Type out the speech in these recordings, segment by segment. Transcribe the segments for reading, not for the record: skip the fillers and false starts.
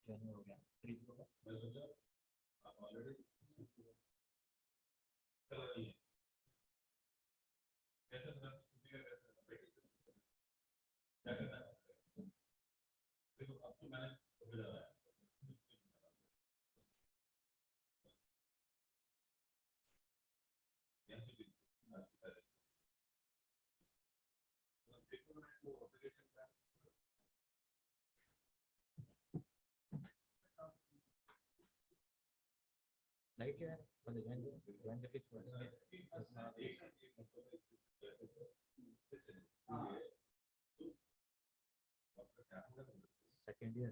Journey हो गया 3 को मैं सोचा आप ऑलरेडी चल रही है कैसे सर क्या करना है देखो आपको मैंने हो जा रहा है लाइट है बंद ज्वाइन करके सेकंड ईयर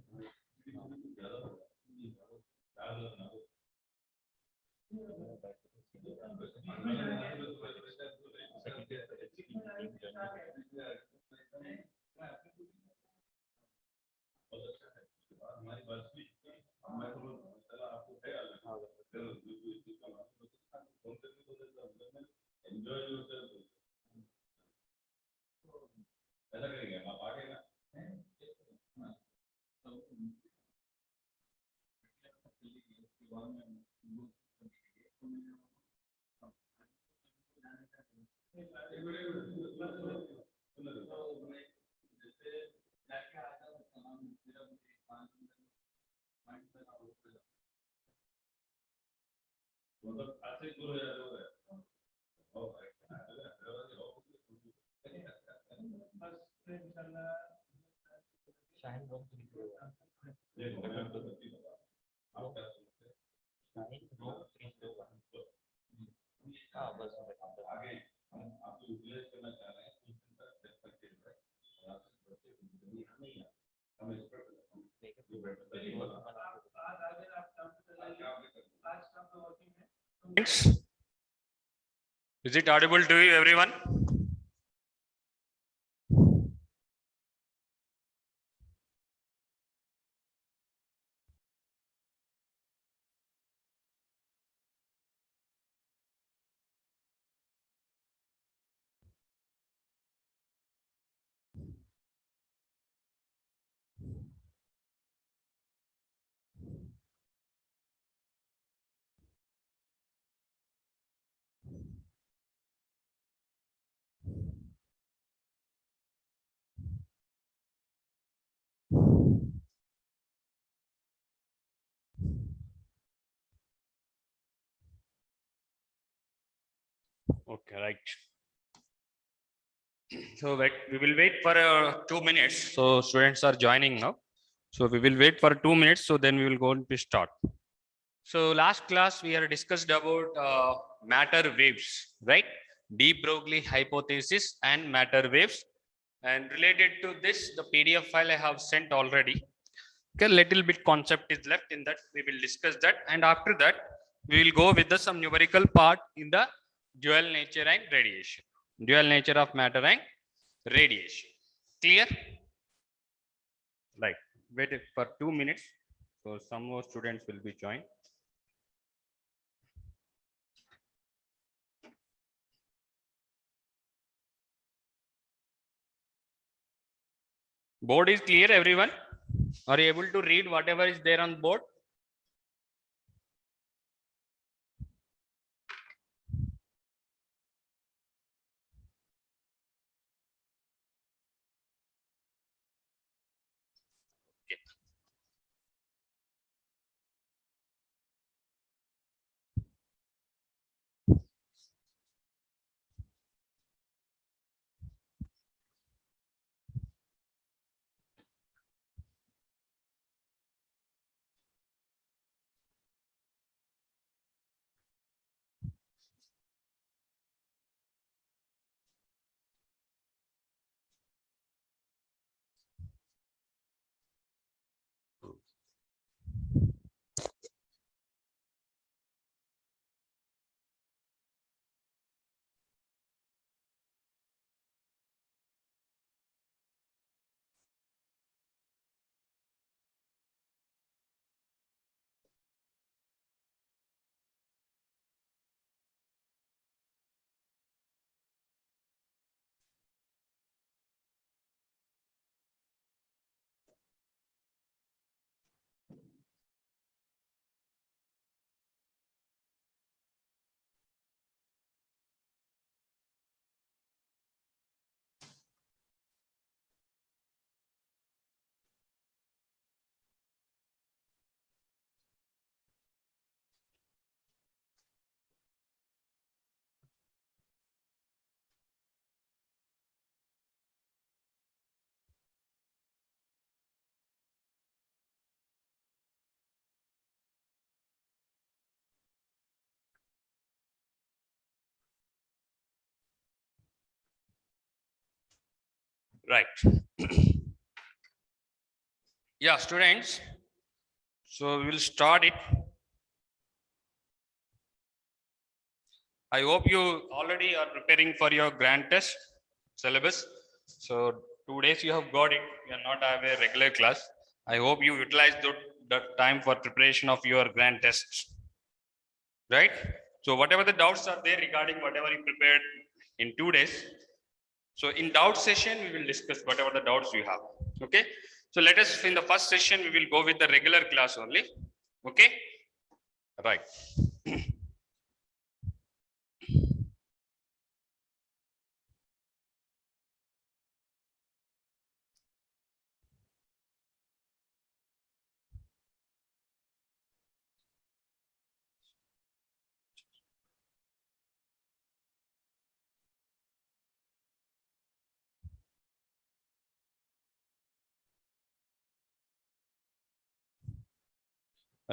हमारी बात हुई मैं तो चला आपको है एंजॉय योरसेल्फ ऐसा करेंगे आप आगे ना मतलब आज से शुरू हो जाता है शाइन वन थ्री ये शाइन वन थ्री हाँ बस आगे आप यूटिलाइज करना चाह रहे हैं हम इस पर Is it audible to you, everyone? Okay, right. So we will wait for 2 minutes. So students are joining now. So we will wait for 2 minutes. So then we will go to start. So last class we are discussed about matter waves, right? De Broglie hypothesis and matter waves. And related to this, the PDF file I have sent already. Okay, little bit concept is left in that. We will discuss that, and after that, we will go with some numerical part in the dual nature and radiation. Dual nature of matter and radiation. Clear? Right. Wait for 2 minutes. So some more students will be joined. Board is clear, everyone? Are you able to read whatever is there on board? Right. Yeah, students. So we will start it. I hope you already are preparing for your grand test syllabus. So 2 days you have got it. You are not have a regular class. I hope you utilize the time for preparation of your grand tests. Right? So whatever the doubts are there regarding whatever you prepared in 2 days. So in doubt session, we will discuss whatever the doubts you have. Okay. So let us, in the first session, we will go with the regular class only. Okay. Right.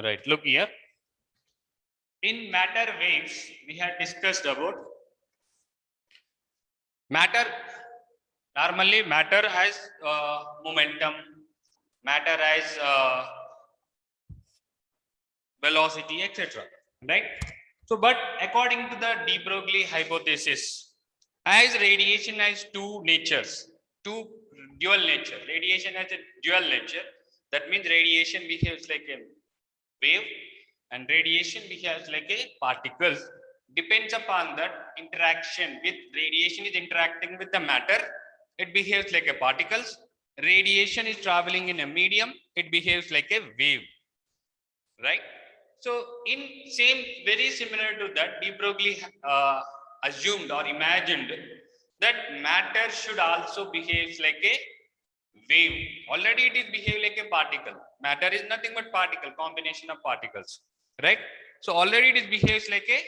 Right. Look here. In matter waves, we had discussed about matter. Normally, matter has momentum, matter has velocity, etc. Right? So, but according to the de Broglie hypothesis, as radiation has two natures, two dual nature. Radiation has a dual nature. That means radiation behaves like a wave and radiation behaves like a particles. Depends upon that interaction with radiation is interacting with the matter. It behaves like a particles. Radiation is traveling in a medium. It behaves like a wave. Right? So, in same, very similar to that, de Broglie assumed or imagined that matter should also behave like a wave. Already it is behave like a particle. Matter is nothing but particle, combination of particles. Right? So, already it is behaves like a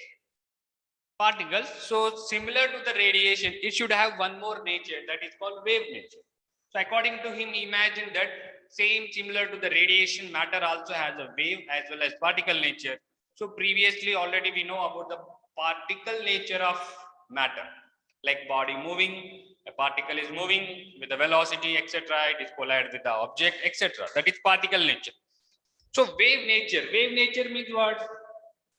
particles. So, similar to the radiation, it should have one more nature that is called wave nature. So, according to him, imagine that same similar to the radiation, matter also has a wave as well as particle nature. So, previously already we know about the particle nature of matter, like body moving, a particle is moving with the velocity, etc. It is collided with the object, etc. That is particle nature. So, wave nature means what?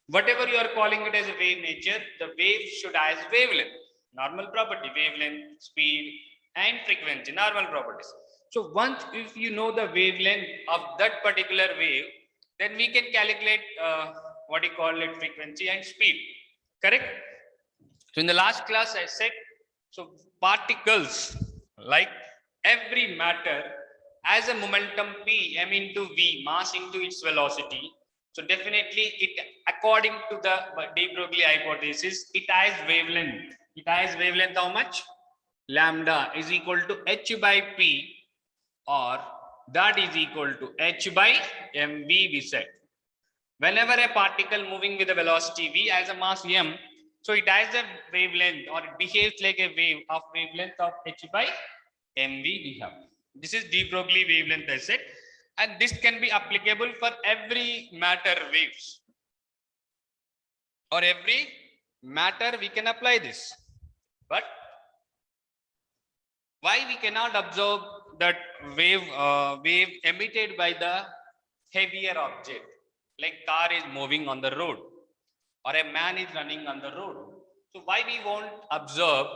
Whatever you are calling it as a wave nature, the wave should have wavelength, normal property, wavelength, speed, and frequency, normal properties. So once if you know the wavelength of that particular wave, then we can calculate what you call it frequency and speed. Correct? So in the last class I said, so particles like every matter has a momentum p m into v, mass into its velocity. So definitely it, according to the de Broglie hypothesis, it has wavelength. It has wavelength how much? Lambda is equal to h by p, or that is equal to h by mv, we said. Whenever a particle moving with a velocity v has a mass m, so it has a wavelength or it behaves like a wave of wavelength of h by mv we have. This is de Broglie wavelength I said, and this can be applicable for every matter waves or every matter we can apply this. But why we cannot observe that wave emitted by the heavier object, like car is moving on the road or a man is running on the road? So why we won't observe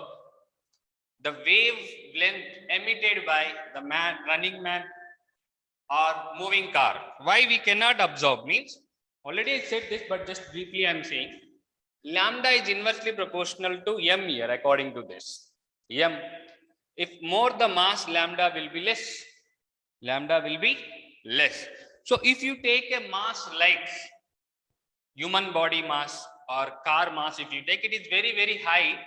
the wavelength emitted by the man, running man or moving car? Why we cannot observe means, already I said this, but just briefly I am saying, lambda is inversely proportional to m here according to this. M, if more the mass, lambda will be less. Lambda will be less. So if you take a mass like human body mass or car mass, if you take it is very, very high,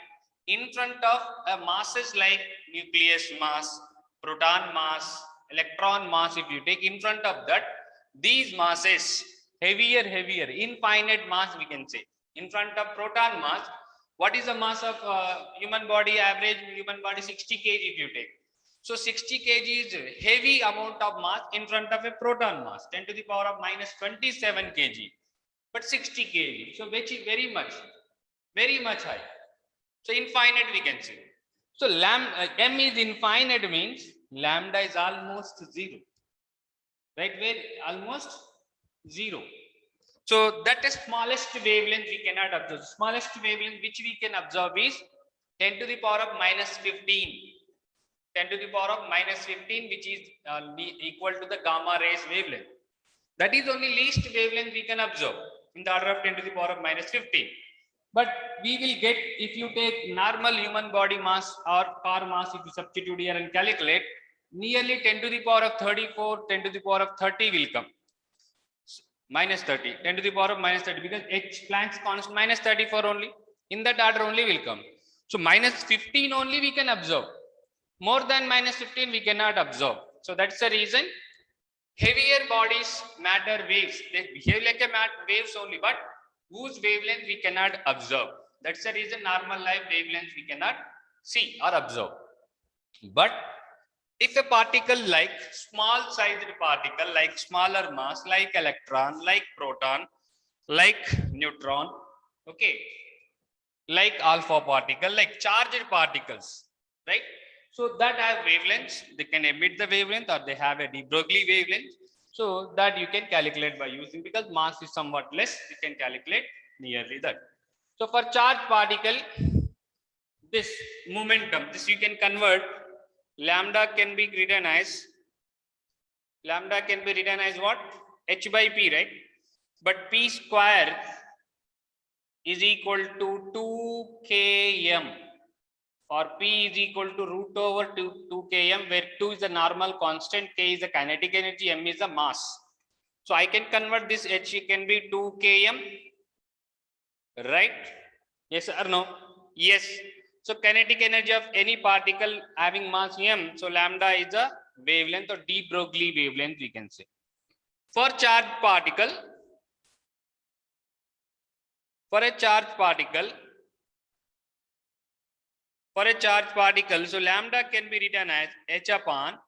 in front of a masses like nucleus mass, proton mass, electron mass, if you take in front of that, these masses heavier, infinite mass we can say. In front of proton mass, what is the mass of human body? Average human body 60 kg if you take. So 60 kg is heavy amount of mass in front of a proton mass, 10 to the power of minus 27 kg. But 60 kg, so which is very much high. So infinite we can say. So m is infinite means lambda is almost 0. Right, where almost 0. So that is smallest wavelength we cannot observe. Smallest wavelength which we can observe is 10 to the power of minus 15. 10 to the power of minus 15, which is equal to the gamma rays wavelength. That is only least wavelength we can observe in the order of 10 to the power of minus 15. But we will get, if you take normal human body mass or car mass, if you substitute here and calculate, nearly 10 to the power of 34, 10 to the power of 30 will come. Minus 30, 10 to the power of minus 30, because H Planck's constant minus 34 only. In that order only will come. So minus 15 only we can observe. More than minus 15 we cannot observe. So that's the reason heavier bodies matter waves. They behave like a waves only, but whose wavelength we cannot observe. That's the reason normal life wavelengths we cannot see or observe. But if a particle like small sized particle, like smaller mass, like electron, like proton, like neutron, okay, like alpha particle, like charged particles, right? So that have wavelengths, they can emit the wavelength or they have a de Broglie wavelength. So that you can calculate by using, because mass is somewhat less, you can calculate nearly that. So for charged particle, this momentum, this you can convert, lambda can be written as what? H by P, right? But P square is equal to 2 km, or P is equal to root over 2 km, where 2 is the normal constant, K is the kinetic energy, M is the mass. So I can convert this H, it can be 2 km, right? Yes or no? Yes. So kinetic energy of any particle having mass m, so lambda is a wavelength or de Broglie wavelength we can say. For charged particle, so lambda can be written as h upon,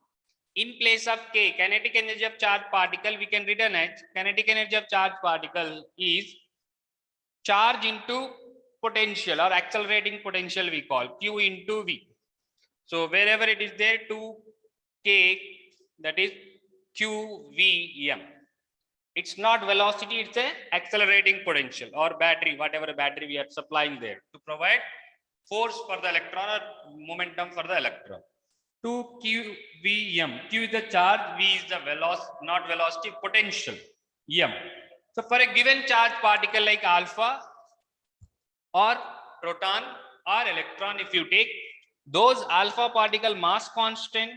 in place of k, kinetic energy of charged particle we can written as, kinetic energy of charged particle is charge into potential or accelerating potential we call Q into V. So wherever it is there, 2k, that is QVM. It's not velocity, it's a accelerating potential or battery, whatever battery we are supplying there to provide force for the electron or momentum for the electron. 2QVM. Q is the charge, V is the velocity, not velocity, potential, M. So for a given charge particle like alpha or proton or electron, if you take those alpha particle mass constant,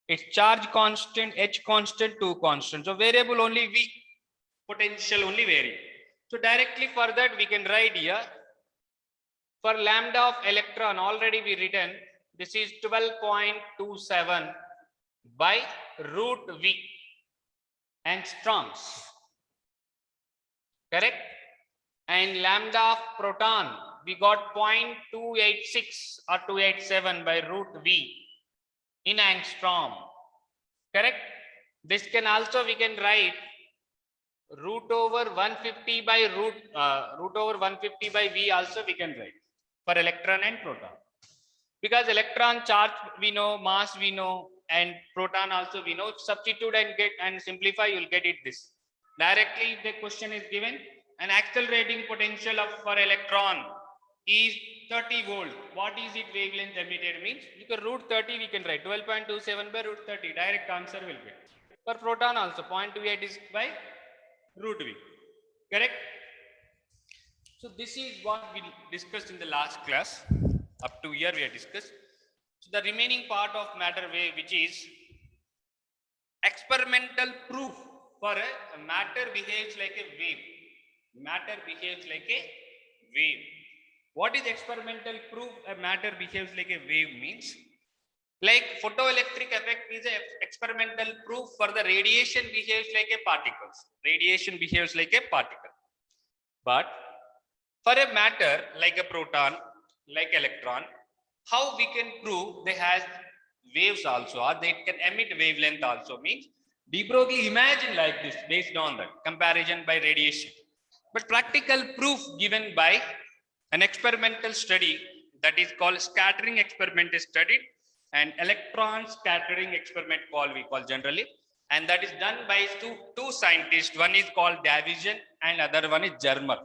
its charge constant, H constant, 2 constant. So variable only V, potential only vary. So directly for that we can write here, for lambda of electron already we written, this is 12.27 by root V angstroms, correct? And lambda of proton we got 0.286 or 287 by root V in angstrom, correct? This can also we can write root over 150 by root over 150 by V also we can write for electron and proton, because electron charge we know, mass we know, and proton also we know. Substitute and get and simplify, you will get it this directly. The question is given, an accelerating potential of for electron is 30 volt. What is it wavelength emitted means? You can root 30 we can write 12.27 by root 30, direct answer will get. For proton also 0.28 is by root V, correct? So this is what we discussed in the last class. Up to here we have discussed. So the remaining part of matter wave, which is experimental proof for a matter behaves like a wave. Matter behaves like a wave. What is experimental proof a matter behaves like a wave means? Like photoelectric effect is an experimental proof for the radiation behaves like a particles. Radiation behaves like a particle. But for a matter like a proton, like electron, how we can prove they has waves also, or they can emit wavelength also means de Broglie imagine like this based on that comparison by radiation. But practical proof given by an experimental study, that is called scattering experiment is studied, and electron scattering experiment we call generally, and that is done by two scientists. One is called Davison and other one is Germer.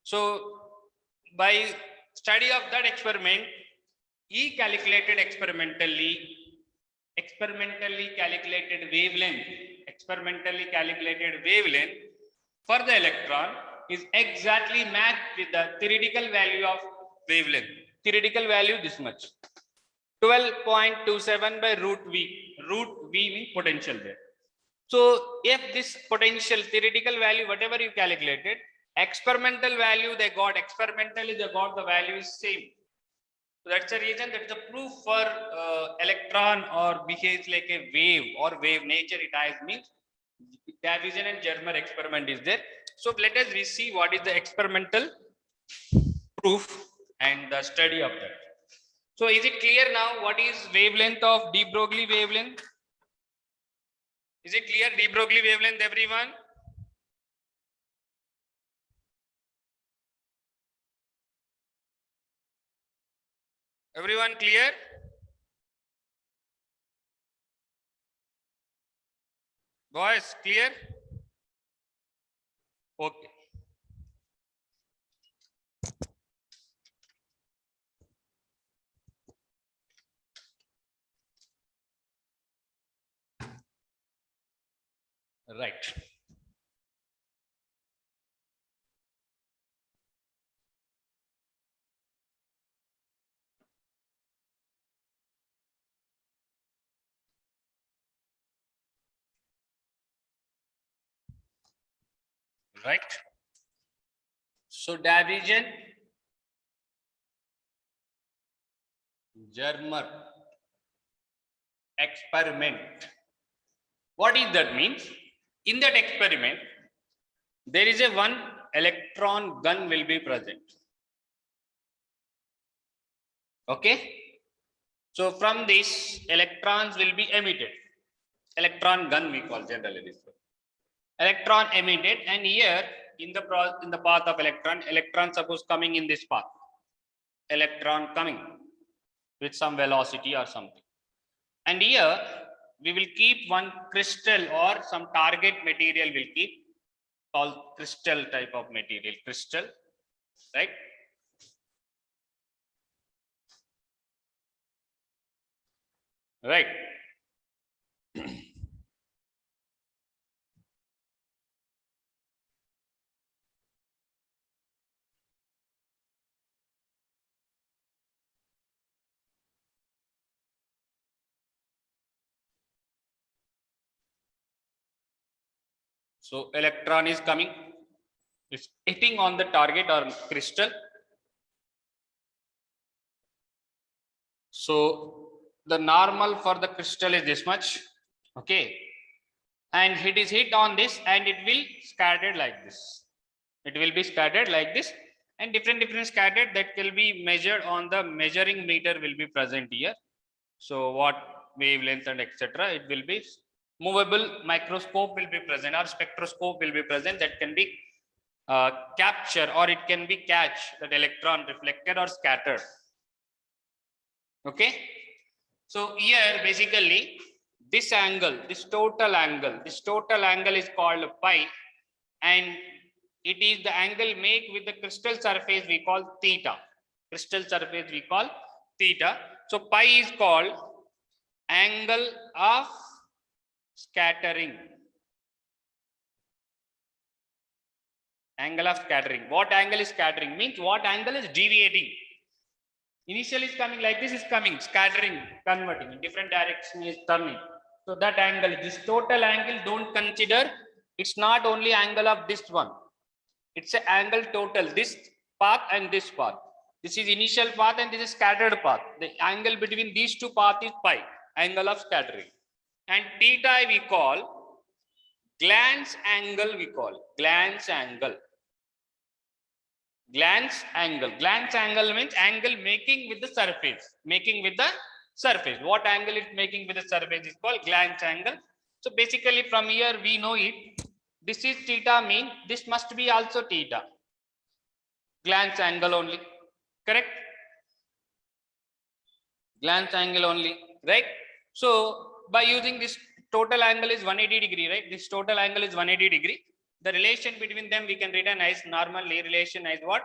So by study of that experiment, he calculated experimentally calculated wavelength for the electron is exactly matched with the theoretical value of wavelength. Theoretical value this much, 12.27 by root V. Root V means potential there. So if this potential theoretical value, whatever you calculated, experimental value they got, the value is same. So that's the reason, that's the proof for electron or behaves like a wave or wave nature it has, means Davison and Germer experiment is there. So let us see what is the experimental proof and the study of that. So is it clear now what is wavelength of de Broglie wavelength? Is it clear, de Broglie wavelength, everyone? Everyone clear? Boys, clear? Okay. Right. Right. So Davison, Germer experiment. What is that means? In that experiment, there is a one electron gun will be present. Okay. So from this, electrons will be emitted. Electron gun we call generally this one. Electron emitted, and here in the path of electron suppose coming in this path. Electron coming with some velocity or something. And here we will keep one crystal or some target material will keep, called crystal type of material, crystal, right? Right. So electron is coming, it's hitting on the target or crystal. So the normal for the crystal is this much, okay, and it is hit on this and it will scattered like this. It will be scattered like this, and different scattered that will be measured on the measuring meter will be present here. So what wavelength and etc. It will be movable microscope will be present or spectroscope will be present that can be capture or it can be catch that electron reflected or scattered. Okay. So here basically this angle, this total angle is called pi, and it is the angle made with the crystal surface we call theta. Crystal surface we call theta. So pi is called angle of scattering. Angle of scattering. What angle is scattering? Means what angle is deviating. Initially is coming like this, is coming, scattering, converting, in different direction is turning. So that angle, this total angle, don't consider, it's not only angle of this one. It's an angle total, this path and this path. This is initial path and this is scattered path. The angle between these two paths is pi, angle of scattering. And theta we call glance angle, we call glance angle. Glance angle. Glance angle means angle making with the surface. Making with the surface. What angle is making with the surface is called glance angle. So basically from here we know it. This is theta mean this must be also theta. Glance angle only. Correct? glance angle only, right? So by using this total angle is 180 degree, right? This total angle is 180 degree. The relation between them we can written as normally relation as what?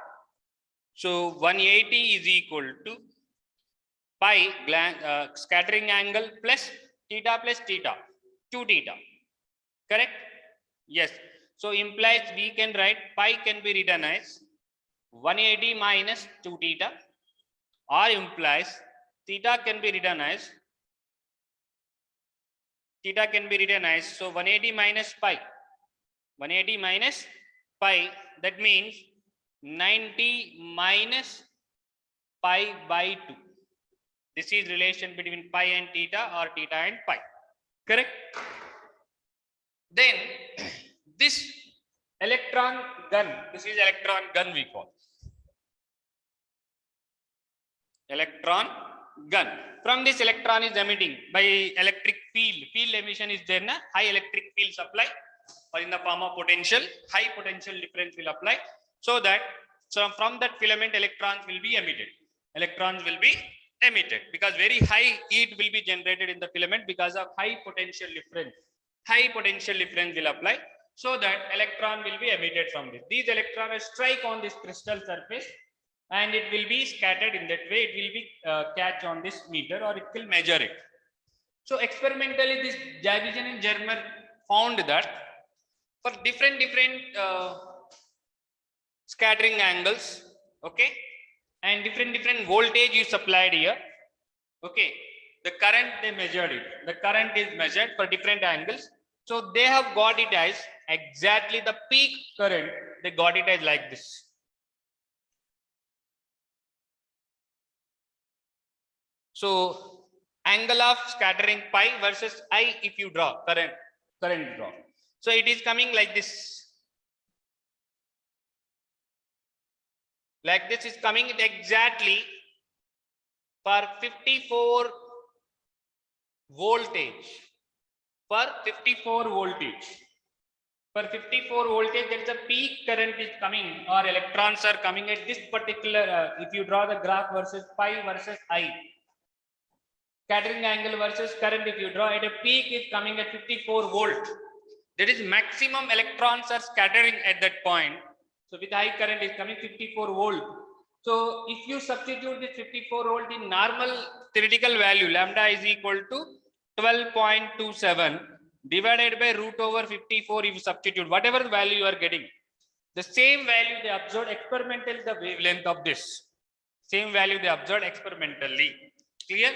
So 180 is equal to pi scattering angle plus theta, 2 theta, correct? Yes. So implies we can write pi can be written as 180 minus 2 theta, or implies theta can be written as so 180 minus pi, 180 minus pi, that means 90 minus pi by 2. This is relation between pi and theta, or theta and pi, correct? Then this electron gun, this is electron gun we call electron gun. From this electron is emitting by electric field emission is there na, high electric field supply, or in the form of potential, high potential difference will apply, so that from that filament electrons will be emitted, because very high heat will be generated in the filament because of high potential difference will apply, so that electron will be emitted from this. These electrons strike on this crystal surface and it will be scattered. In that way it will be catch on this meter, or it will measure it. So experimentally this Jabizon and Germer found that for different scattering angles, okay, and different voltage is supplied here, okay, the current they measured it, the current is measured for different angles, so they have got it as exactly the peak current, they got it as like this. So angle of scattering pi versus I, if you draw current draw, so it is coming like this, is coming exactly for 54 voltage, for 54 voltage, there is a peak current is coming, or electrons are coming at this particular if you draw the graph versus pi versus I, scattering angle versus current, if you draw at a peak is coming at 54 volt, that is maximum electrons are scattering at that point. So with high current is coming 54 volt. So if you substitute this 54 volt in normal theoretical value, lambda is equal to 12.27 divided by root over 54, if you substitute whatever the value you are getting, the same value they observed experimentally, the wavelength of this same value they observed experimentally. Clear?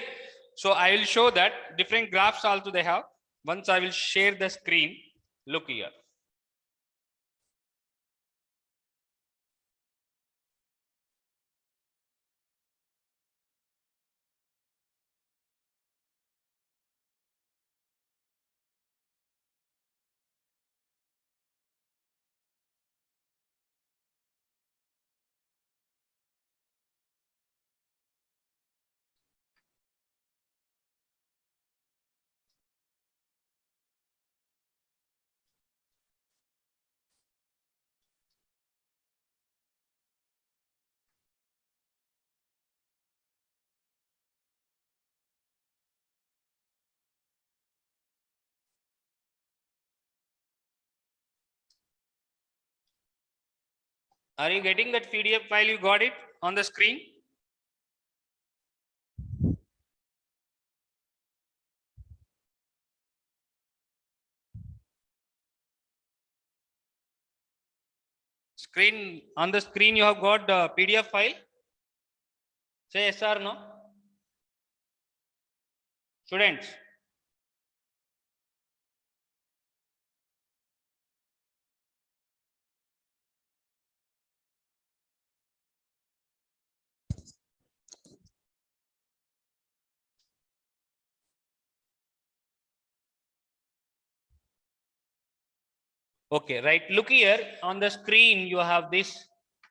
So I will show that different graphs also they have. Once I will share the screen, look here. Are you getting that PDF file? You got it on the screen? On the screen you have got the PDF file? Say yes or no? Students. Okay, right. Look here on the screen, you have this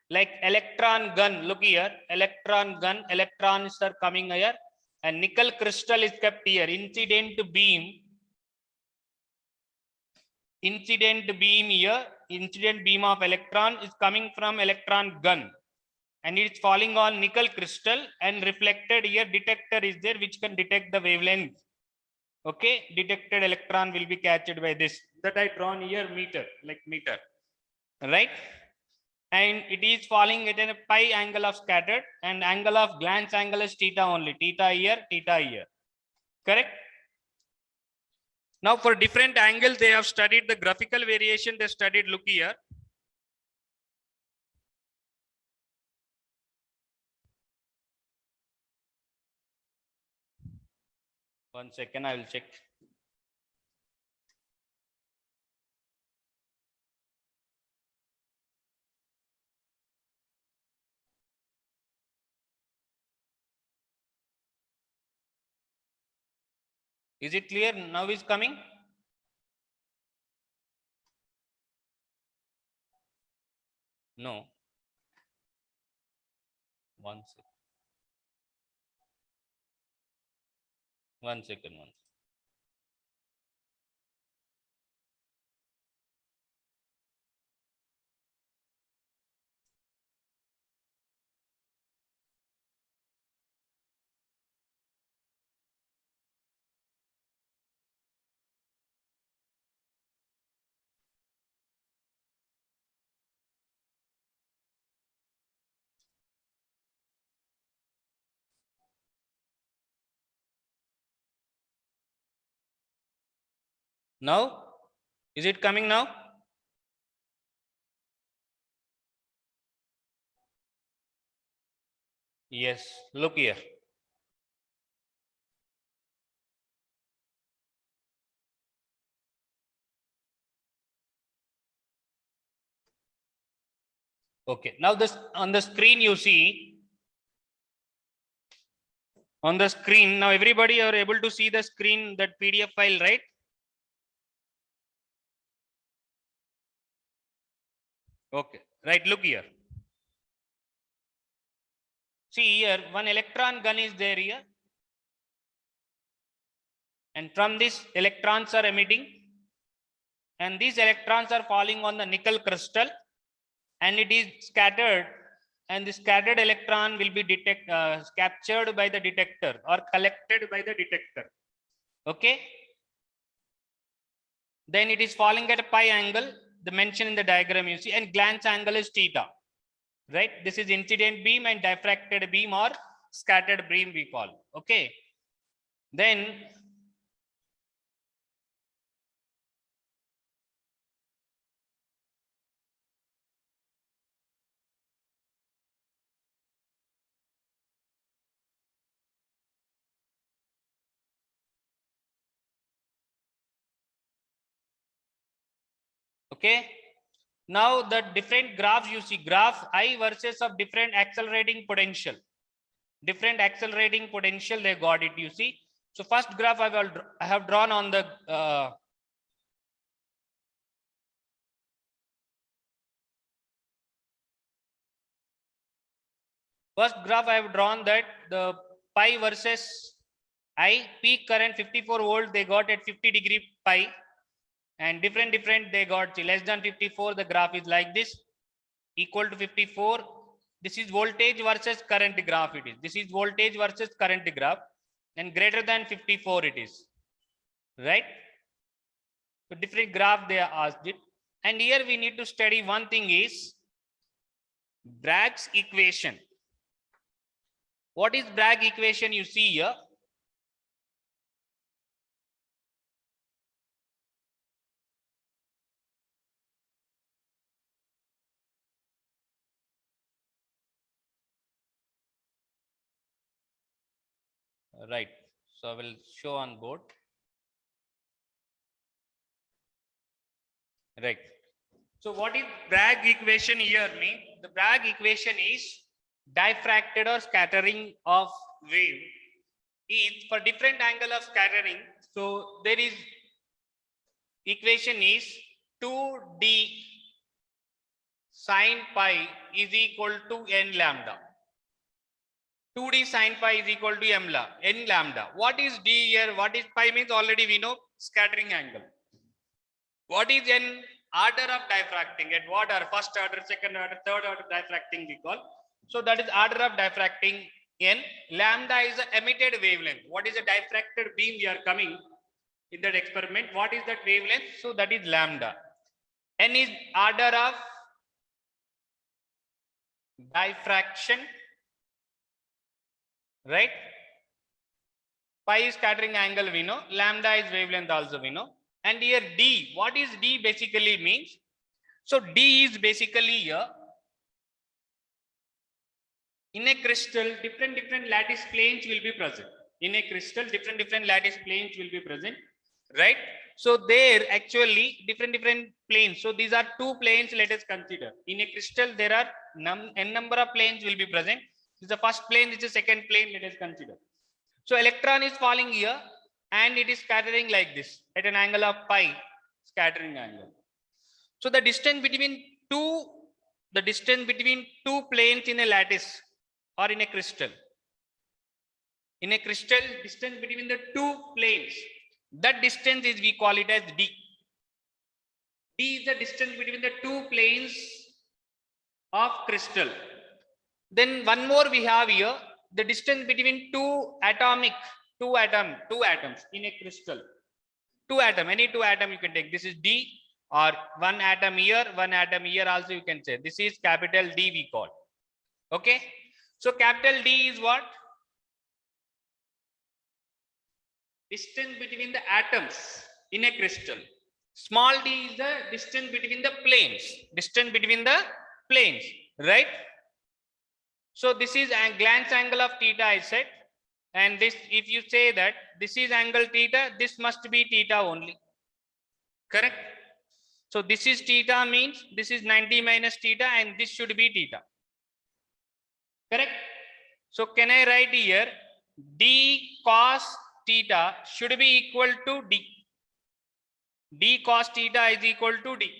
like electron gun. Look here, electron gun, electrons are coming here, and nickel crystal is kept here. Incident beam here, incident beam of electron is coming from electron gun, and it's falling on nickel crystal and reflected here. Detector is there which can detect the wavelength. Okay, detected electron will be captured by this, that I drawn here meter, like meter, right? And it is falling at a pi angle of scattered, and angle of glance angle is theta only, theta here, correct? Now for different angles they have studied the graphical variation, they studied, look here. One second, I will check. Is it clear? Now is coming? No. One second. One second. Now, is it coming now? Yes, look here. Okay, now this on the screen you see, on the screen, now everybody are able to see the screen, that PDF file, right? Okay, right, look here. See here, one electron gun is there here. And from this, electrons are emitting. And these electrons are falling on the nickel crystal. And it is scattered. And the scattered electron will be captured by the detector or collected by the detector. Okay. Then it is falling at a pi angle, the mention in the diagram you see, and glance angle is theta. Right? This is incident beam and diffracted beam or scattered beam we call. Okay. Then okay. Now the different graphs you see, graph I versus of different accelerating potential. Different accelerating potential, they got it, you see. So first graph I have drawn on the first graph I have drawn that the pi versus I, peak current 54 volt they got at 50° pi, and different they got less than 54, the graph is like this, equal to 54. This is voltage versus current graph it is. This is voltage versus current graph, and greater than 54 it is, right? So different graph they asked it. And here we need to study one thing is Bragg's equation. What is Bragg equation you see here? Right. So I will show on board. Right. So what is Bragg equation here mean? The Bragg equation is diffracted or scattering of wave is for different angle of scattering. So there is equation is 2d sin pi is equal to n lambda. 2d sin pi is equal to n lambda. What is d here? What is pi means already we know, scattering angle. What is n? Order of diffracting. At what order? First order, second order, third order diffracting we call. So that is order of diffracting n. Lambda is the emitted wavelength. What is the diffracted beam we are coming in that experiment? What is that wavelength? So that is lambda. N is order of diffraction, right? Pi is scattering angle, we know. Lambda is wavelength also, we know. And here D, what is D basically means? So D is basically here, in a crystal, different lattice planes will be present. In a crystal, different lattice planes will be present, right? So there actually different planes. So these are two planes, let us consider. In a crystal, there are n number of planes will be present. This is the first plane, this is the second plane, let us consider. So electron is falling here and it is scattering like this at an angle of pi, scattering angle. So the distance between two planes in a lattice or in a crystal. In a crystal, distance between the two planes, that distance is, we call it as D. D is the distance between the two planes of crystal. Then one more we have here, the distance between two atoms in a crystal. Any two atom you can take. This is D, or one atom here also you can say. This is capital D we call. Okay. So capital D is what? Distance between the atoms in a crystal. Small d is the distance between the planes. Right? So this is a glance angle of theta, I said. And this, if you say that this is angle theta, this must be theta only. Correct? So this is theta, means this is 90 minus theta, and this should be theta. Correct? So can I write here d cos theta should be equal to d. D cos theta is equal to d.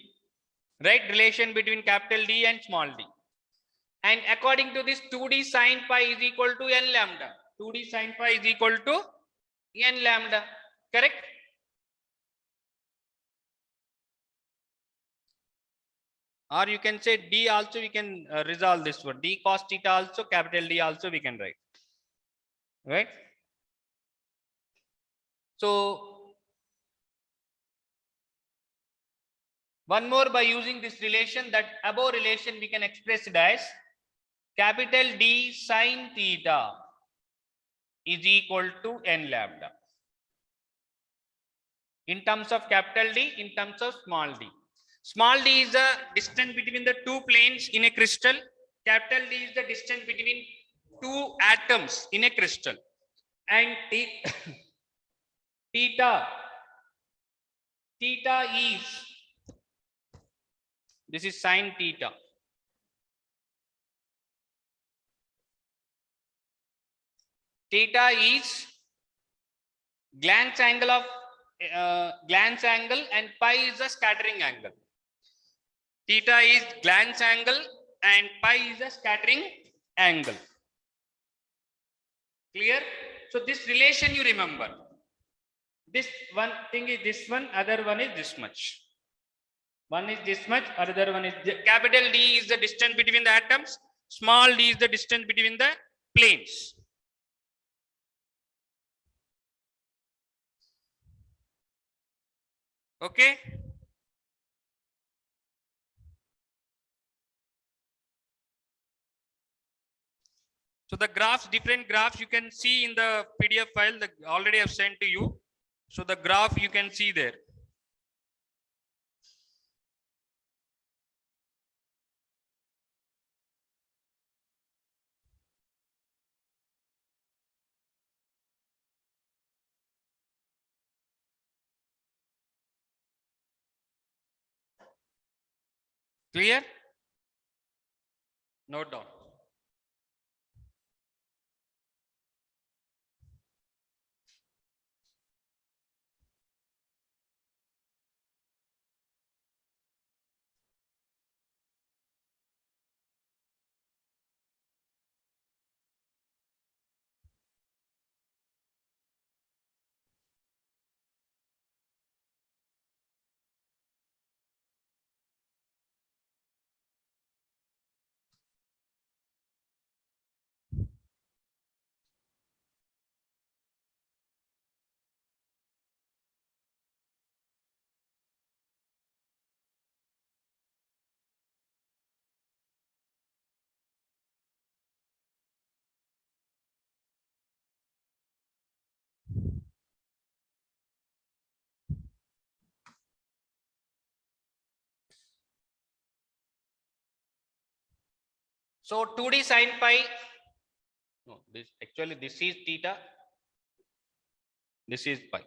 Right? Relation between capital D and small d. And according to this, 2d sin pi is equal to n lambda. 2d sin pi is equal to n lambda. Correct? Or you can say d also, we can resolve this one. D cos theta also, capital D also we can write. Right? So one more, by using this relation, that above relation we can express it as capital D sin theta is equal to n lambda. In terms of capital D, in terms of small d. Small d is the distance between the two planes in a crystal. Capital D is the distance between two atoms in a crystal. And theta is, this is sin theta. Theta is glance angle and pi is the scattering angle. Theta is glance angle and pi is the scattering angle. Clear? So this relation you remember. This one thing is this one, other one is this much. One is this much, other one is capital D is the distance between the atoms, small d is the distance between the planes. Okay? So the graphs, different graphs you can see in the PDF file that already I've sent to you. So the graph you can see there. Clear? Note down. So 2d sin pi, no, this actually this is theta, this is pi.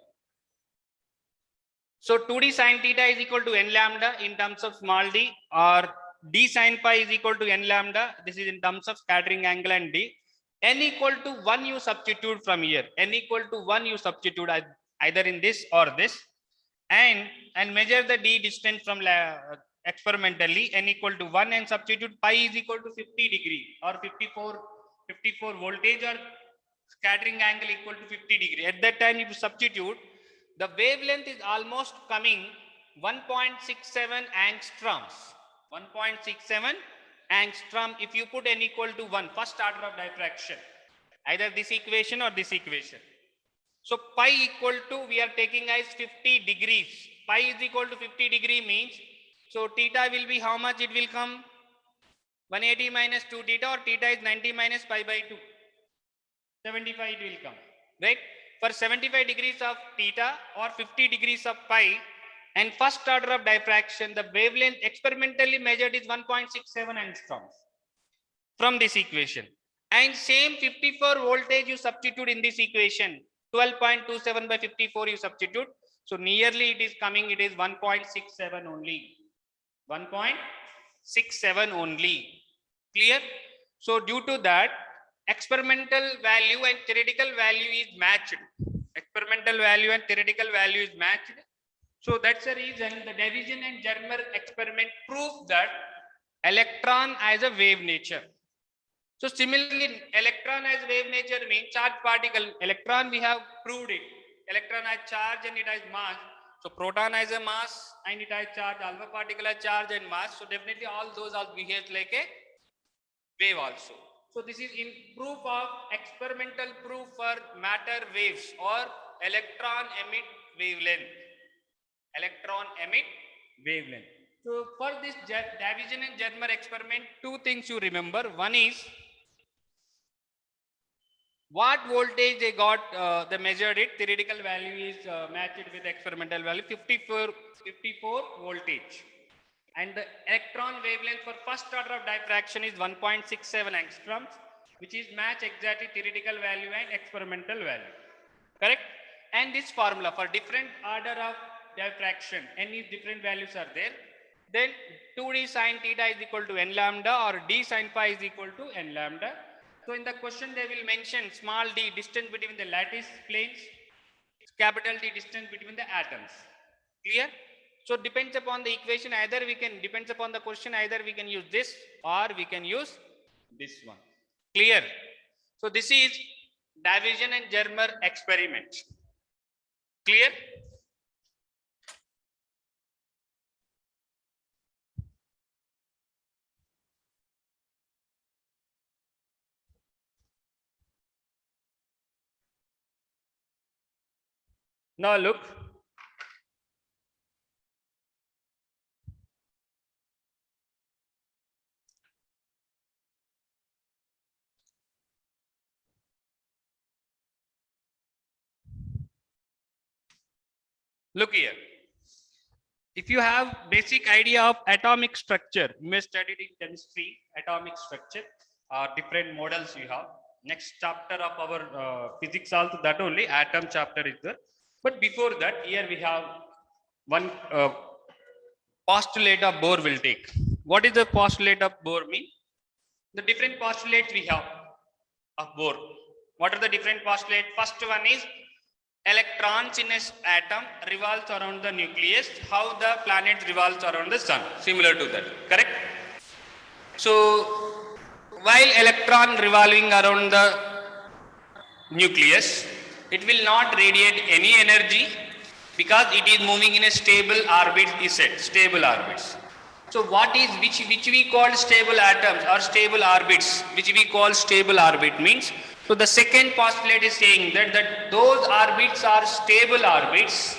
So 2d sin theta is equal to n lambda in terms of small d, or d sin pi is equal to n lambda. This is in terms of scattering angle and d. N equal to 1 you substitute from here. N equal to 1 you substitute either in this or this, and measure the d distance from experimentally. N equal to 1 and substitute pi is equal to 50 degree or 54 voltage, or scattering angle equal to 50 degree. At that time, if you substitute, the wavelength is almost coming 1.67 angstroms. 1.67 angstrom if you put n equal to 1, first order of diffraction, either this equation or this equation. So pi equal to, we are taking as 50 degrees. Pi is equal to 50 degree means, so theta will be how much it will come? 180 minus 2 theta, or theta is 90 minus pi by 2. 75 it will come, right? For 75 degrees of theta or 50 degrees of pi and first order of diffraction, the wavelength experimentally measured is 1.67 angstroms from this equation. And same 54 voltage you substitute in this equation, 12.27 by 54 you substitute. So nearly it is coming, it is 1.67 only. 1.67 only. Clear? So due to that, experimental value and theoretical value is matched. Experimental value and theoretical value is matched. So that's the reason the Davison and Germer experiment proved that electron has a wave nature. So similarly, electron has wave nature means charged particle. Electron, we have proved it. Electron has charge and it has mass. So proton has a mass and it has charge. Alpha particle has charge and mass. So definitely all those are behaves like a wave also. So this is in proof of experimental proof for matter waves or electron emit wavelength. Electron emit wavelength. So for this Davison and Germer experiment, two things you remember. One is what voltage they got, they measured it. Theoretical value is matched with experimental value, 54 voltage. And the electron wavelength for first order of diffraction is 1.67 angstroms, which is match exactly theoretical value and experimental value. Correct? And this formula for different order of diffraction, any different values are there. Then 2d sin theta is equal to n lambda, or d sin pi is equal to n lambda. So in the question they will mention small d, distance between the lattice planes, capital T, distance between the atoms. Clear? So depends upon the equation, either we can, depends upon the question, either we can use this or we can use this one. Clear? So this is Davison and Germer experiment. Clear? Now look. Look here. If you have basic idea of atomic structure, you may study it in chemistry, atomic structure, different models you have. Next chapter of our physics also, that only atom chapter is there. But before that, here we have one postulate of Bohr will take. What is the postulate of Bohr mean? The different postulates we have of Bohr. What are the different postulates? First one is electrons in an atom revolves around the nucleus, how the planet revolves around the sun, similar to that, correct? So while electron revolving around the nucleus, it will not radiate any energy because it is moving in a stable orbit, is said, stable orbits. So what is, which we call stable atoms or stable orbits, which we call stable orbit means, so the second postulate is saying that those orbits are stable orbits.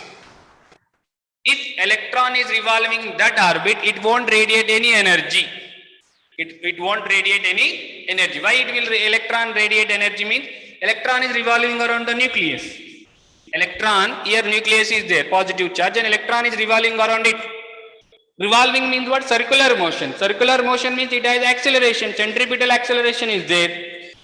If electron is revolving that orbit, it won't radiate any energy. It won't radiate any energy. Why it will electron radiate energy means electron is revolving around the nucleus. Electron, here nucleus is there, positive charge, and electron is revolving around it. Revolving means what? Circular motion. Circular motion means it has acceleration. Centripetal acceleration is there.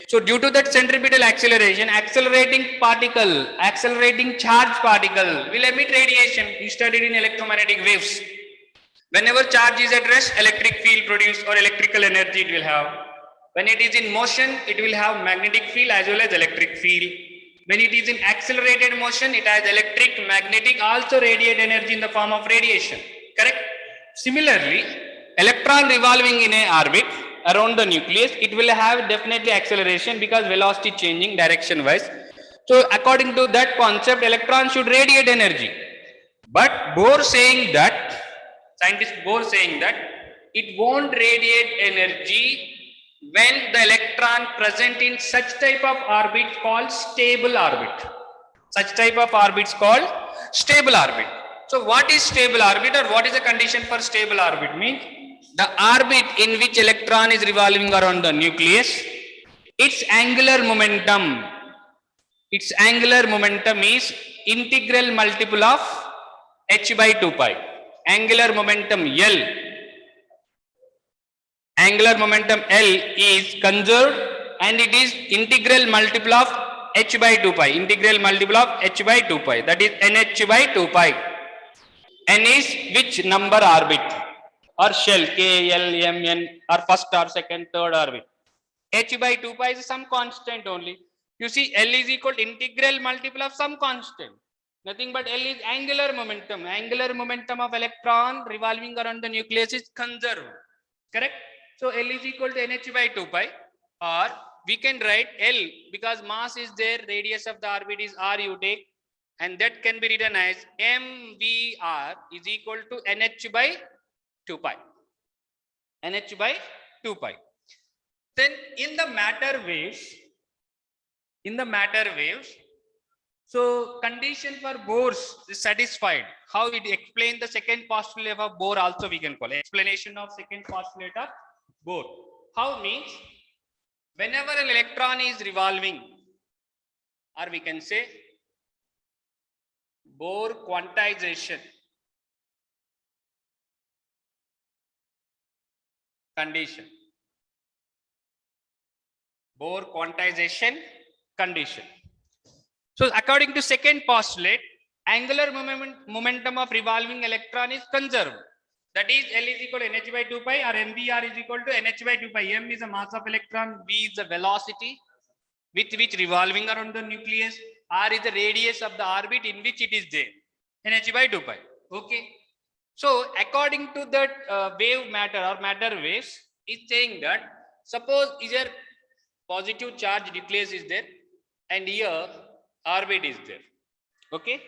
So due to that centripetal acceleration, accelerating particle, accelerating charge particle will emit radiation. You studied in electromagnetic waves. Whenever charge is at rest, electric field produced or electrical energy it will have. When it is in motion, it will have magnetic field as well as electric field. When it is in accelerated motion, it has electric, magnetic, also radiate energy in the form of radiation. Correct? Similarly, electron revolving in a orbit around the nucleus, it will have definitely acceleration because velocity changing direction wise. So according to that concept, electron should radiate energy. But Bohr saying that, scientist Bohr saying that it won't radiate energy when the electron present in such type of orbit called stable orbit. Such type of orbits called stable orbit. So what is stable orbit, or what is the condition for stable orbit? Means the orbit in which electron is revolving around the nucleus, its angular momentum is integral multiple of h by 2 pi. Angular momentum L is conserved and it is integral multiple of h by 2 pi. Integral multiple of h by 2 pi. That is nh by 2 pi. N is which number orbit or shell, K, L, M, N, or first or second, third orbit. H by 2 pi is some constant only. You see, L is equal to integral multiple of some constant. Nothing but L is angular momentum. Angular momentum of electron revolving around the nucleus is conserved. Correct? So L is equal to nh by 2 pi, or we can write L because mass is there, radius of the orbit is r you take, and that can be written as mvr is equal to nh by 2 pi. nh by 2 pi. Then in the matter waves, so condition for Bohr is satisfied. How it explain the second postulate of Bohr also we can call it. Explanation of second postulate of Bohr. How means whenever an electron is revolving, or we can say Bohr quantization condition. Bohr quantization condition. So according to second postulate, angular momentum of revolving electron is conserved. That is L is equal to nh by 2 pi, or mvr is equal to nh by 2 pi. M is the mass of electron, v is the velocity with which revolving around the nucleus, r is the radius of the orbit in which it is there, nh by 2 pi. Okay. So according to that wave matter or matter waves is saying that suppose here positive charge nucleus is there and here orbit is there. Okay.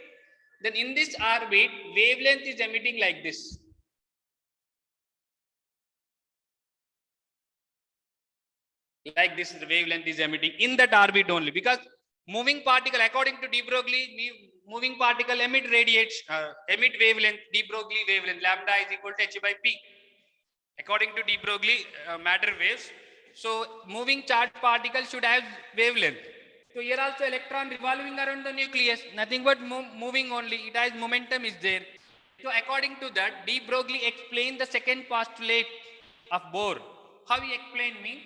Then in this orbit wavelength is emitting like this. Like this, the wavelength is emitting in that orbit only, because moving particle, according to de Broglie, moving particle emit wavelength, de Broglie wavelength, lambda is equal to h by p. According to de Broglie matter waves, so moving charged particle should have wavelength. So here also electron revolving around the nucleus, nothing but moving only, it has momentum is there. So according to that, de Broglie explained the second postulate of Bohr. How he explained means,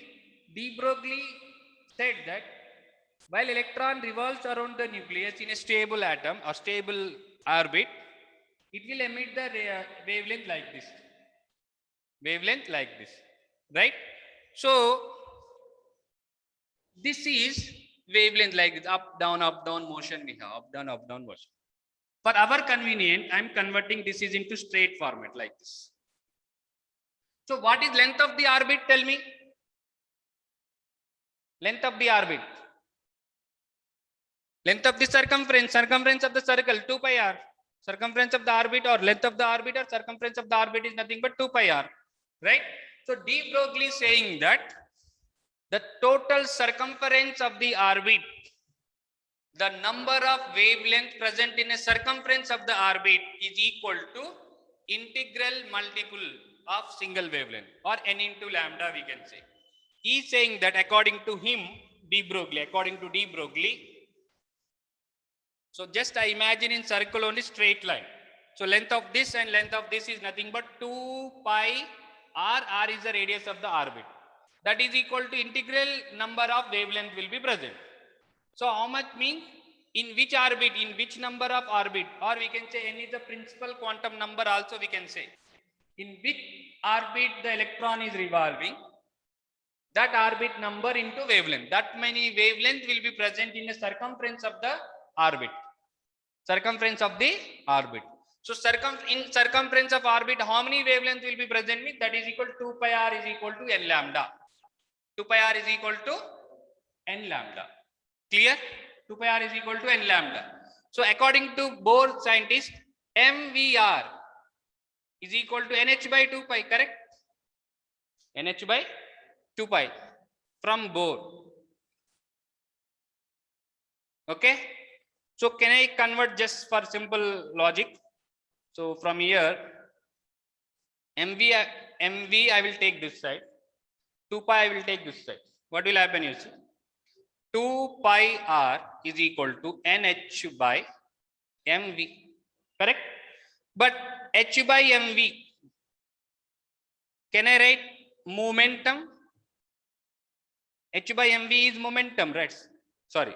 de Broglie said that while electron revolves around the nucleus in a stable atom or stable orbit, it will emit the wavelength like this. Wavelength like this, right? So this is wavelength like this, up down motion we have, up down motion. For our convenience, I am converting this is into straight format like this. So what is length of the orbit? Tell me. Length of the orbit. Length of the circumference of the circle, 2 pi r. Circumference of the orbit or length of the orbit or circumference of the orbit is nothing but 2 pi r. Right? So de Broglie saying that the total circumference of the orbit, the number of wavelength present in a circumference of the orbit is equal to integral multiple of single wavelength, or n into lambda we can say. He is saying that according to him, according to de Broglie, so just I imagine in circle only straight line. So length of this and length of this is nothing but 2 pi r. R is the radius of the orbit. That is equal to integral number of wavelength will be present. So how much means in which orbit, in which number of orbit, or we can say n is the principal quantum number also we can say. In which orbit the electron is revolving, that orbit number into wavelength. That many wavelength will be present in the circumference of the orbit. Circumference of the orbit. So in circumference of orbit, how many wavelength will be present with? That is equal to 2 pi r is equal to n lambda. 2 pi r is equal to n lambda. Clear? 2 pi r is equal to n lambda. So according to Bohr scientists, MVR is equal to NH by 2 pi, correct? NH by 2 pi from Bohr. Okay? So can I convert just for simple logic? So from here, MV I will take this side, 2 pi I will take this side. What will happen you see? 2 pi r is equal to NH by MV, correct? But H by MV, can I write momentum? H by MV is momentum, right? Sorry.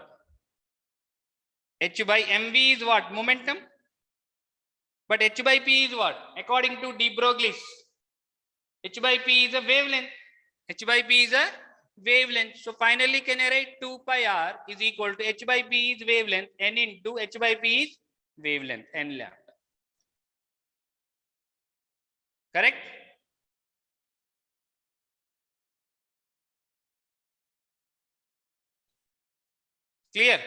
H by MV is what? Momentum. But H by P is what? According to de Broglie, H by P is a wavelength. H by P is a wavelength. So finally, can I write 2 pi r is equal to H by P is wavelength, n into H by P is wavelength, n lambda. Correct? Clear?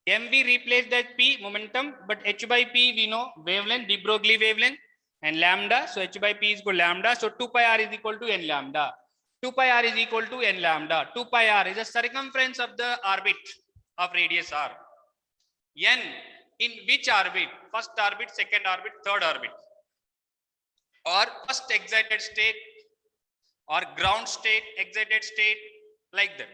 MV replaced that P, momentum, but H by P we know wavelength, de Broglie wavelength, and lambda. So H by P is equal to lambda. So 2 pi r is equal to n lambda. 2 pi r is equal to n lambda. 2 pi r is the circumference of the orbit of radius r. N in which orbit? First orbit, second orbit, third orbit, or first excited state, or ground state, excited state, like that.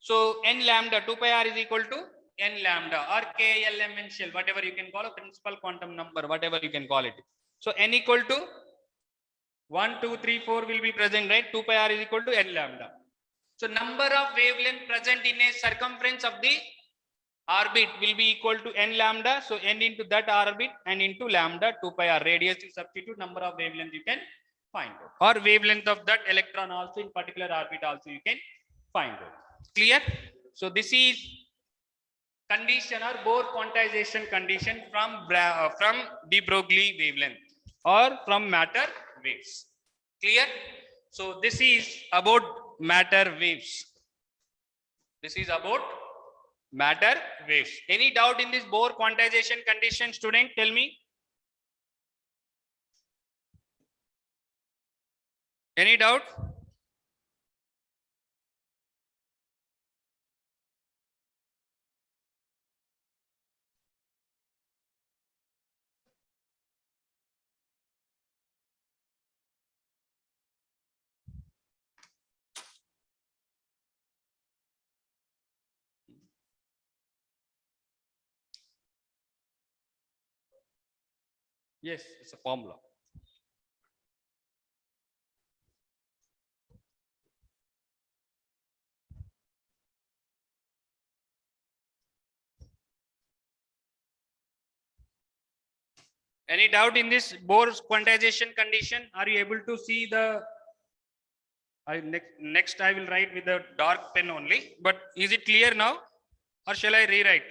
So n lambda, 2 pi r is equal to n lambda, or k elementary, whatever you can call a principal quantum number, whatever you can call it. So n equal to 1, 2, 3, 4 will be present, right? 2 pi r is equal to n lambda. So number of wavelength present in a circumference of the orbit will be equal to n lambda. So n into that orbit and into lambda 2 pi r. Radius you substitute, number of wavelength you can find out, or wavelength of that electron also in particular orbit also you can find out. Clear? So this is condition or Bohr quantization condition from de Broglie wavelength or from matter waves. Clear? So this is about matter waves. This is about matter waves. Any doubt in this Bohr quantization condition, student? Tell me. Any doubt? Yes, it's a formula. Any doubt in this Bohr's quantization condition? Are you able to see the next I will write with a dark pen only, but is it clear now or shall I rewrite?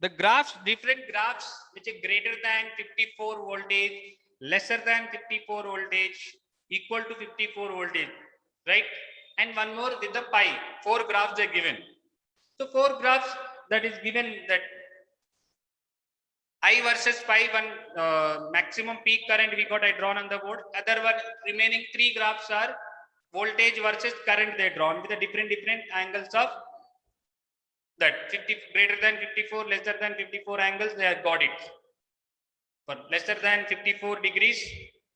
The graphs, different graphs which are greater than 54 voltage, lesser than 54 voltage, equal to 54 voltage, right? And one more with the pi, 4 graphs are given. So 4 graphs that is given, that I versus pi, one maximum peak current we got I drawn on the board. Other one remaining 3 graphs are voltage versus current they drawn with the different angles of that 50 greater than 54, lesser than 54 angles they have got it. For lesser than 54 degrees,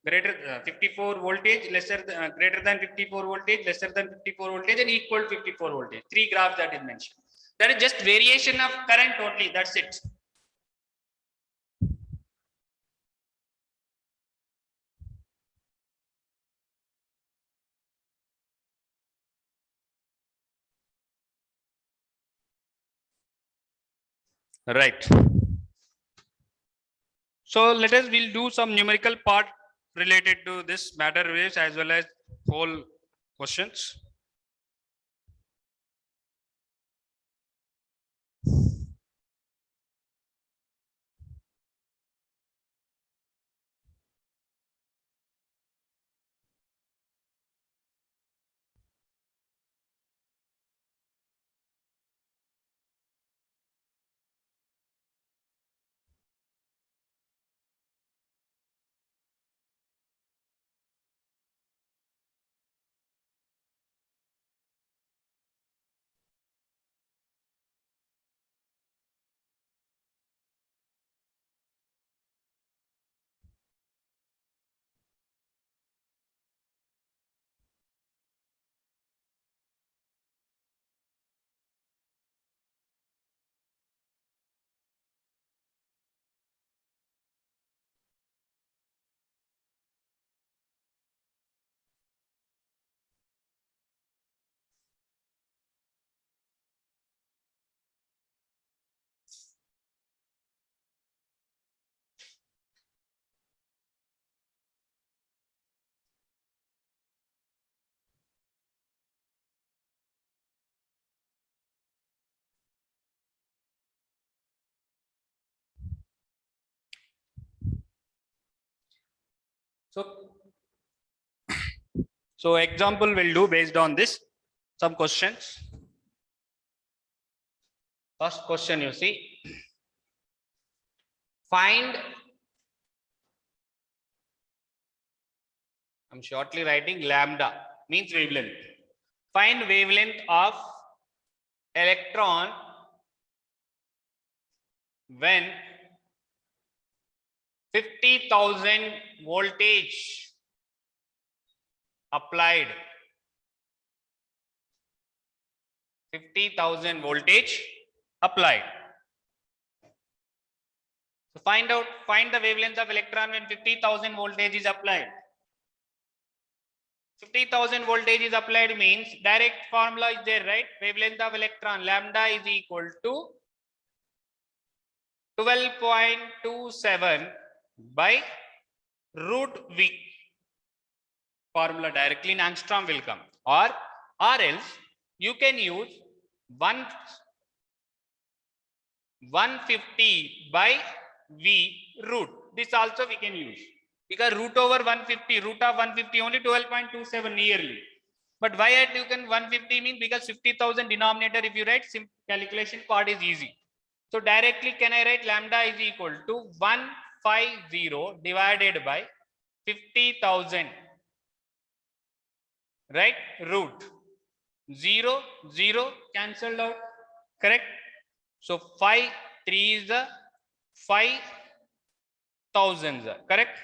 greater 54 voltage, lesser greater than 54 voltage, lesser than 54 voltage, and equal to 54 voltage. 3 graphs that is mentioned. That is just variation of current only. That's it. Right. So we'll do some numerical part related to this matter waves as well as whole questions. So example will do based on this. Some questions. First question you see. Find, I'm shortly writing lambda, means wavelength. Find wavelength of electron when 50,000 voltage applied. 50,000 voltage applied. So find the wavelength of electron when 50,000 voltage is applied. 50,000 voltage is applied means direct formula is there, right? Wavelength of electron lambda is equal to 12.27 by root V. Formula directly in angstrom will come, or else you can use 150 by V root. This also we can use, because root over 150, root of 150 only 12.27 nearly. But why I taken 150 means because 50,000 denominator, if you write, calculation part is easy. So directly can I write lambda is equal to 150 divided by 50,000, right? Root 0, 0 cancelled out, correct? So 5 3 is the 5,000, correct?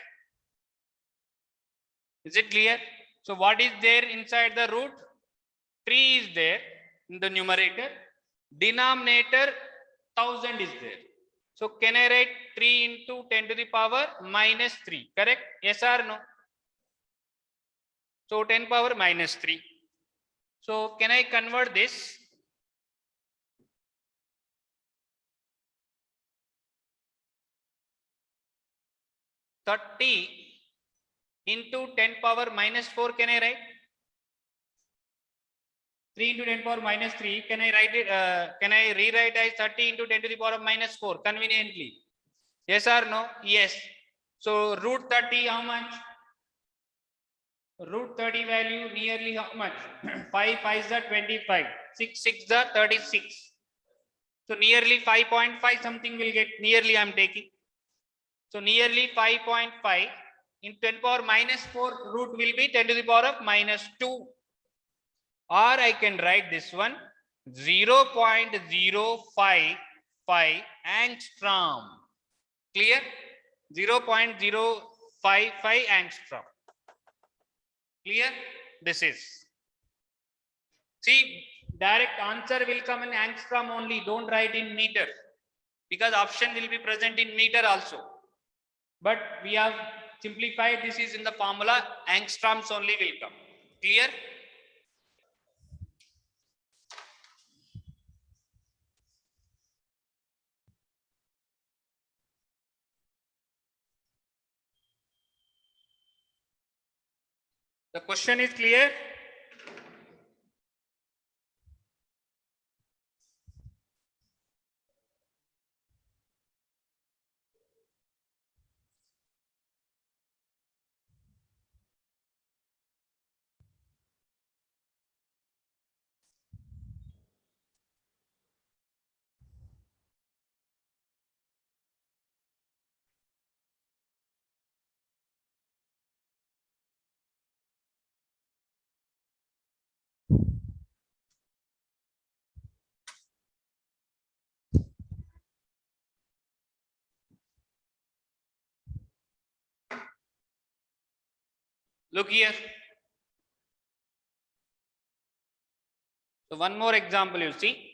Is it clear? So what is there inside the root? 3 is there in the numerator. Denominator 1000 is there. So can I write 3 into 10 to the power minus 3, correct? Yes or no? So 10 power minus 3. So can I convert this? (30) into 10 power minus 4, can I write? 3 into 10 power minus 3, can I write it? Can I rewrite as 30 into 10 to the power minus 4 conveniently? Yes or no? Yes. So root 30, how much? Root 30 value nearly how much? 5 5 is the 25, 6 6 the 36. So nearly 5.5 something will get, nearly I am taking. So nearly 5.5 in 10 power minus 4 root will be 10 to the power of minus 2. Or I can write this one 0.055 angstrom. Clear? 0.055 5 angstrom. Clear? This is. See, direct answer will come in angstrom only. Don't write in meter, because option will be present in meter also. But we have simplified. This is in the formula. Angstroms only will come. Clear? The question is clear? Look here. So one more example you see.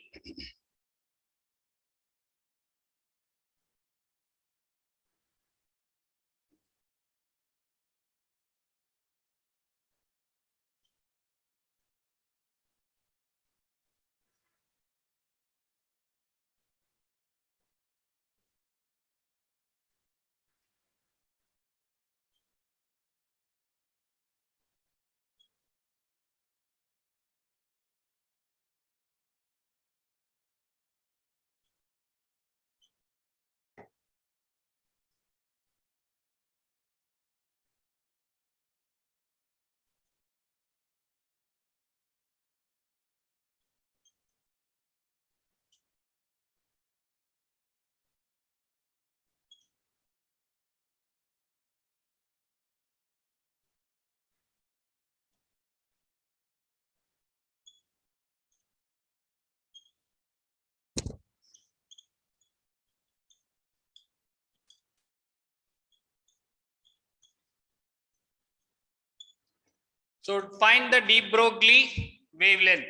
So find the de Broglie wavelength.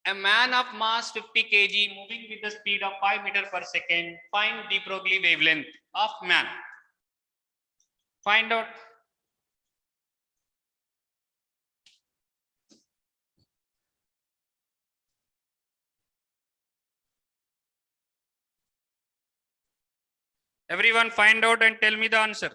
A man of mass 50 kg moving with the speed of 5 meters per second. Find de Broglie wavelength of man. Find out. Everyone find out and tell me the answer.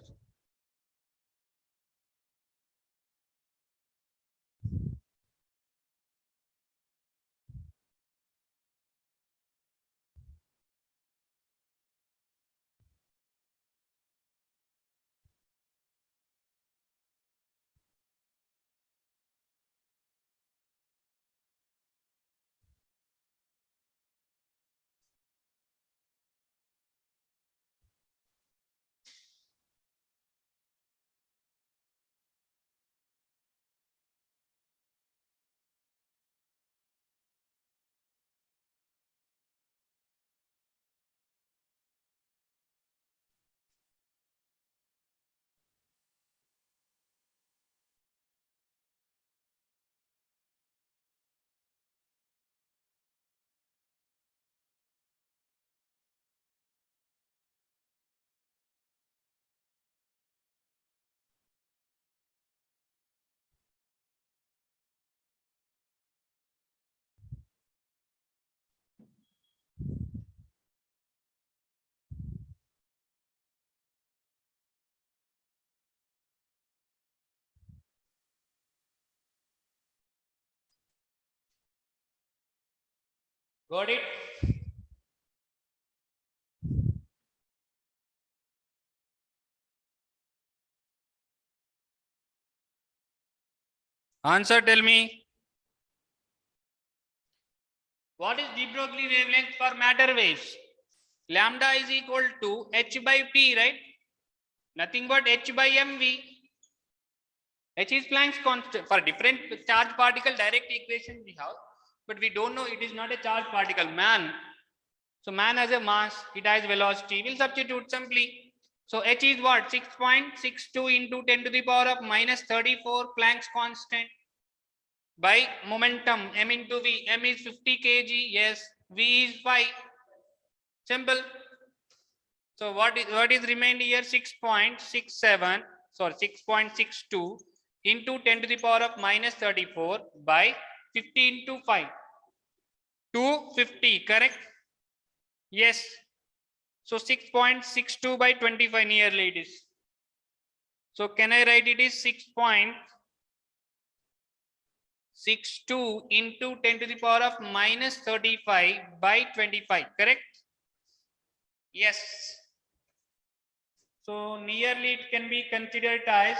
Got it? Answer, tell me. What is de Broglie wavelength for matter waves? Lambda is equal to h by p, right? Nothing but h by mv. H is Planck's constant. For different charge particle, direct equation we have, but we don't know it is not a charge particle. Man, So man has a mass, it has velocity. We'll substitute simply. So h is what? 6.62 into 10 to the power of minus 34 Planck's constant by momentum m into v. M is 50 kg. Yes. V is 5. Simple. So what is remained here? 6.67. Sorry, 6.62 into 10 to the power of minus 34 by 50 into 5. 250. Correct? Yes. So 6.62 by 25 nearly it is. So can I write it is 6.62 into 10 to the power of minus 35 by 25. Correct? Yes. So nearly it can be considered as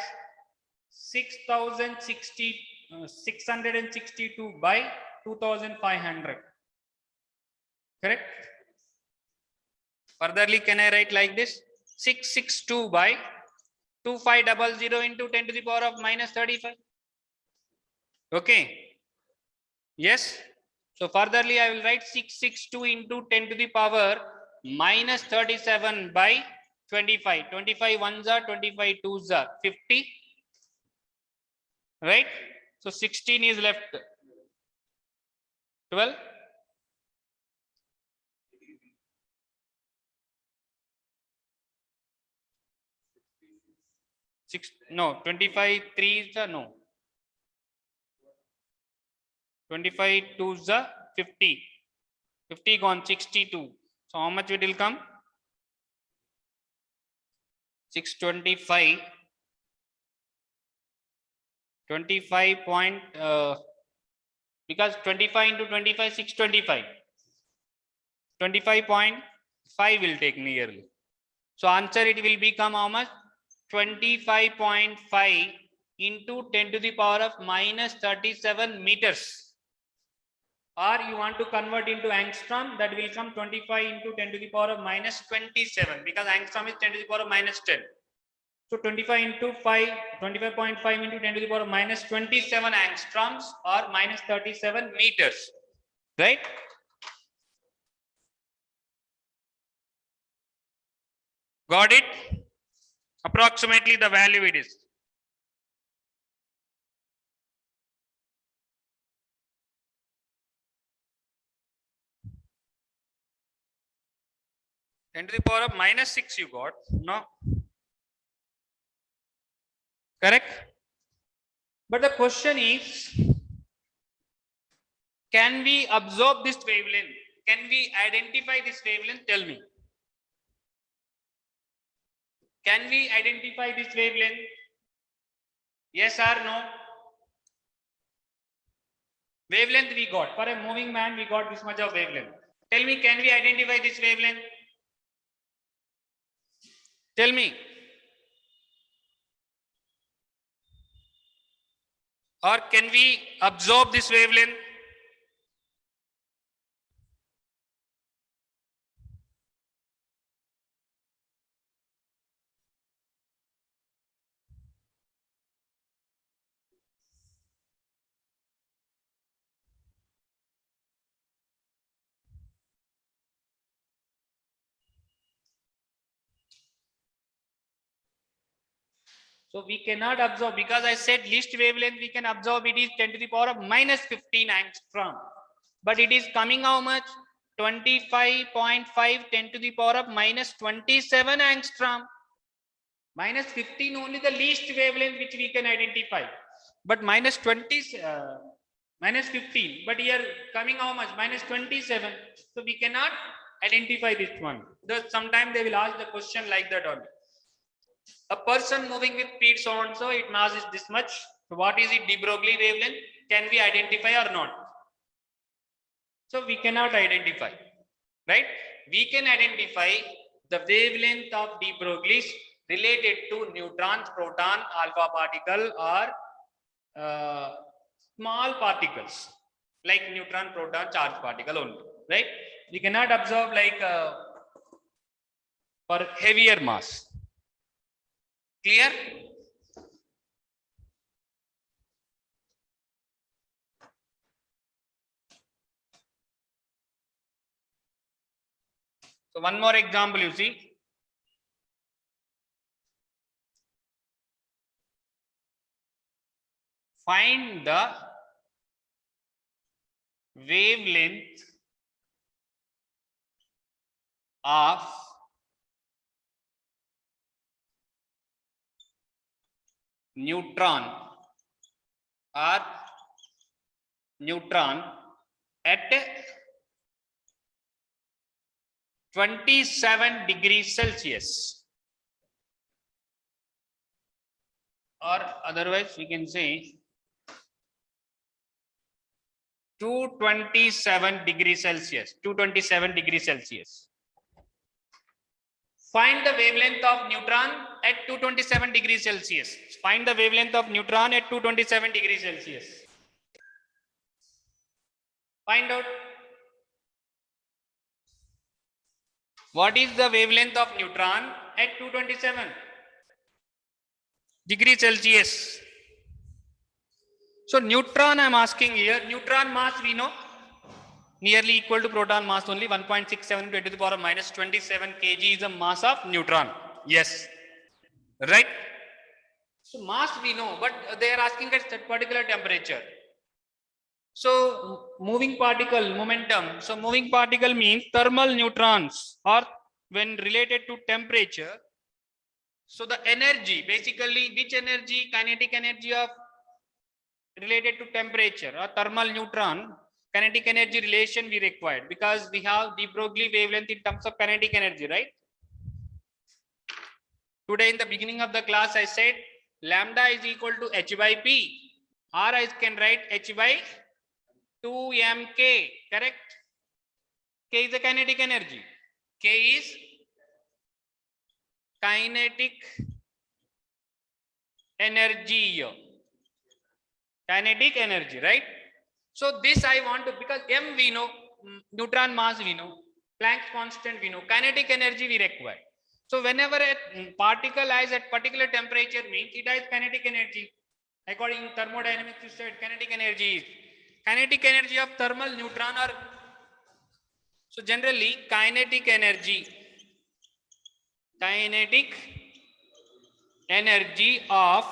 662 by 2500. Correct? Furtherly, can I write like this? 662 by 2500 into 10 to the power of minus 35. Okay. Yes. So furtherly, I will write 662 into 10 to the power minus 37 by 25. 25 ones are 25 twos are 50. Right? So 16 is left. 12. 25 3 is the no. 25 twos are 50. 50 gone, 62. So how much it will come? 625. 25 point, because 25 into 25, 625. 25.5 will take nearly. So answer it will become how much? 25.5 into 10 to the power of minus 37 meters. Or you want to convert into angstrom, that will come 25 into 10 to the power of minus 27, because angstrom is 10 to the power of minus 10. So 25 into 5, 25.5 into 10 to the power of minus 27 angstroms or minus 37 meters. Right? Got it? Approximately the value it is. Ten to the power of minus 6 you got. No. Correct? But the question is, can we absorb this wavelength? Can we identify this wavelength? Tell me. Can we identify this wavelength? Yes or no? Wavelength we got. For a moving man, we got this much of wavelength. Tell me, can we identify this wavelength? Tell me. Or can we absorb this wavelength? So we cannot absorb, because I said least wavelength we can absorb it is 10 to the power of minus 15 angstrom. But it is coming how much? 25.5 10 to the power of minus 27 angstrom. Minus 15 only the least wavelength which we can identify. But minus 20, minus 15. But here coming how much? Minus 27. So we cannot identify this one. Sometimes they will ask the question like that only. A person moving with speed so and so, it mass is this much. So what is it? De Broglie wavelength? Can we identify or not? So we cannot identify, right? We can identify the wavelength of de Broglie related to neutrons, proton, alpha particle, or small particles like neutron, proton, charge particle only, right? We cannot observe like for heavier mass. Clear? So one more example you see. Find the wavelength of neutron or neutron at 27 degrees Celsius, or otherwise we can say 227 degrees Celsius. 227 degrees Celsius. Find the wavelength of neutron at 227 degrees Celsius. Find the wavelength of neutron at 227 degrees Celsius. Find out what is the wavelength of neutron at 227 degrees Celsius. So neutron I am asking here, neutron mass we know nearly equal to proton mass only, 1.67 10 to the power of minus 27 kg is the mass of neutron. Yes, right? So mass we know, but they are asking at that particular temperature. So moving particle momentum. So moving particle means thermal neutrons, or when related to temperature. So the energy, basically which energy, kinetic energy of related to temperature or thermal neutron, kinetic energy relation we required, because we have de Broglie wavelength in terms of kinetic energy, right? Today in the beginning of the class I said lambda is equal to h by p, or I can write h by 2mk, correct? K is the kinetic energy. K is kinetic energy. Kinetic energy, right? So this I want to, because m we know, neutron mass we know, Planck's constant we know, kinetic energy we require. So whenever a particle has at particular temperature means it has kinetic energy. According to thermodynamics, you said kinetic energy is kinetic energy of thermal neutron, or so generally kinetic energy of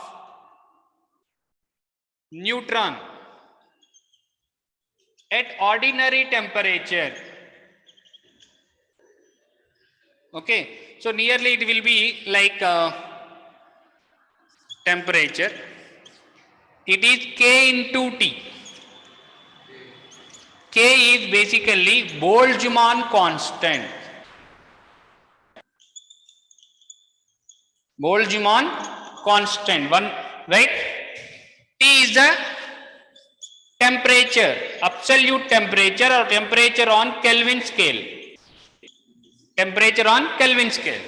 neutron at ordinary temperature. Okay, so nearly it will be like temperature. It is K into T. K is basically Boltzmann constant. Boltzmann constant, one, right? T is the temperature, absolute temperature, or temperature on Kelvin scale. Temperature on Kelvin scale,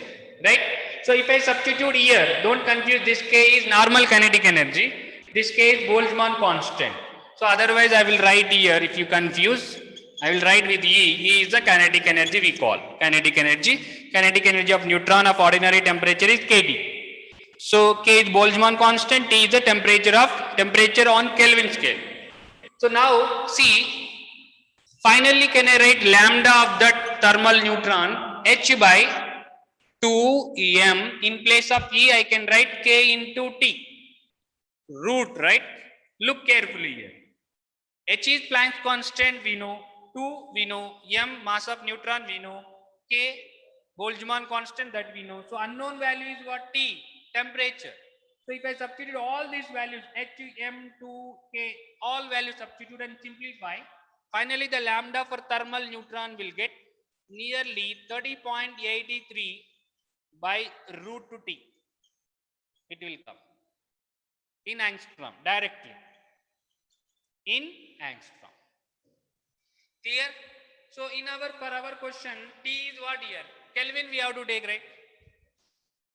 right? So if I substitute here, don't confuse, this K is normal kinetic energy, this K is Boltzmann constant. So otherwise I will write here, if you confuse, I will write with E. E is the kinetic energy we call. Kinetic energy of neutron of ordinary temperature is kT. So K is Boltzmann constant, T is the temperature on Kelvin scale. So now see, finally can I write lambda of that thermal neutron h by 2m. In place of E I can write K into T. Root, right? Look carefully here. H is Planck's constant we know, 2 we know, m mass of neutron we know, K Boltzmann constant that we know. So unknown value is what? T, temperature. So if I substitute all these values, h, m, 2, k, all values substitute and simplify, finally the lambda for thermal neutron will get nearly 30.83 by root to T. It will come in angstrom directly. In angstrom. Clear? So in for our question, T is what here? Kelvin we have to take, right?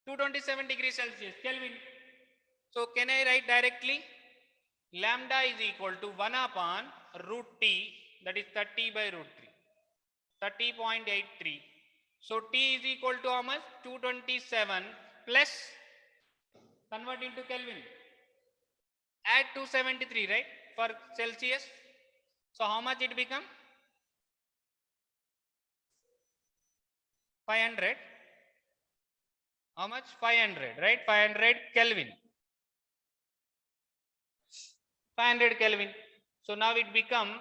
227 degrees Celsius, Kelvin. So can I write directly? Lambda is equal to 1 upon root T, that is 30 by root 3. 30.83. So T is equal to how much? 227 plus, convert into Kelvin. Add 273, right? For Celsius. So how much it become? 500. How much? 500, right? 500 Kelvin. 500 Kelvin. So now it become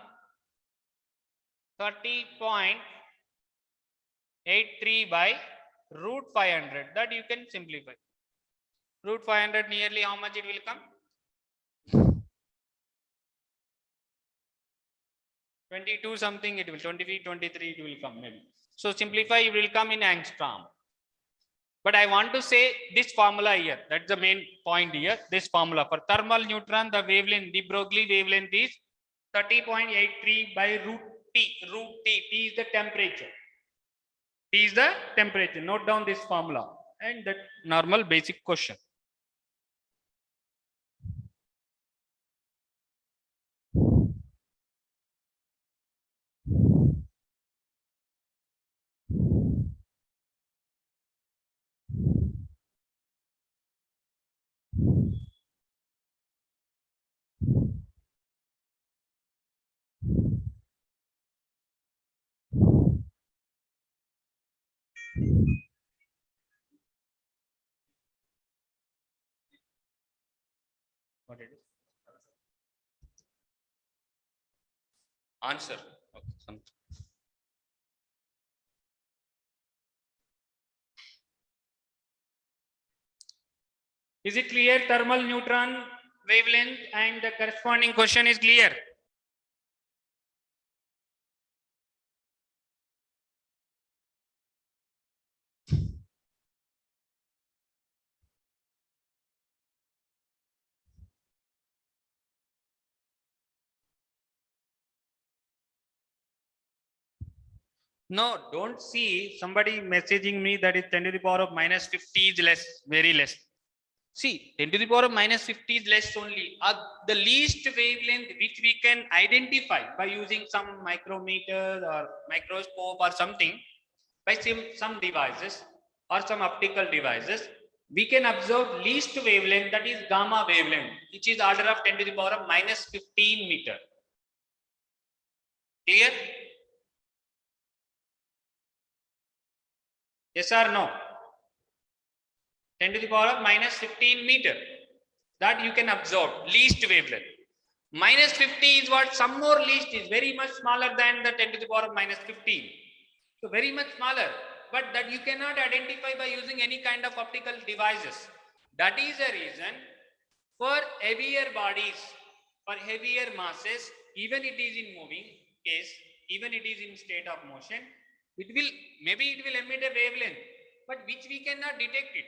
30.83 by root 500. That you can simplify. Root 500 nearly how much it will come? 22 something it will, 23, 23 it will come maybe. So simplify, it will come in angstrom. But I want to say this formula here. That's the main point here. This formula for thermal neutron, the wavelength, de Broglie wavelength is 30.83 by root T. Root T. T is the temperature. T is the temperature. Note down this formula and that normal basic question. What it is? Answer. Okay, something. Is it clear? Thermal neutron wavelength and the corresponding question is clear. No, don't see somebody messaging me that is 10 to the power of minus 50 is less, very less. See, 10 to the power of minus 50 is less only. The least wavelength which we can identify by using some micrometer or microscope or something, by some devices or some optical devices, we can observe least wavelength, that is gamma wavelength, which is order of 10 to the power of minus 15 meter. Clear? Yes or no? 10 to the power of minus 15 meter. That you can absorb, least wavelength. Minus 50 is what? Some more least is very much smaller than the 10 to the power of minus 15. So very much smaller, but that you cannot identify by using any kind of optical devices. That is the reason for heavier bodies, for heavier masses, even it is in moving case, even it is in state of motion, it will, maybe it will emit a wavelength, but which we cannot detect it.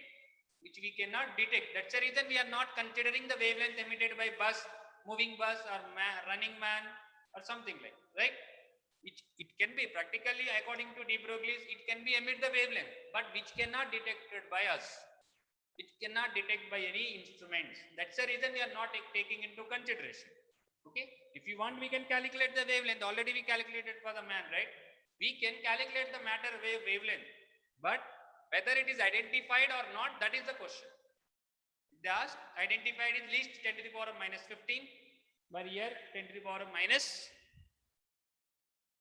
Which we cannot detect. That's the reason we are not considering the wavelength emitted by bus, moving bus or running man or something like, right? It can be practically according to de Broglie's, it can be emit the wavelength, but which cannot detected by us, which cannot detect by any instruments. That's the reason we are not taking into consideration. Okay, if you want, we can calculate the wavelength. Already we calculated for the man, right? We can calculate the matter wavelength, but whether it is identified or not, that is the question. Thus, identified is least 10 to the power of minus 15, but here 10 to the power of minus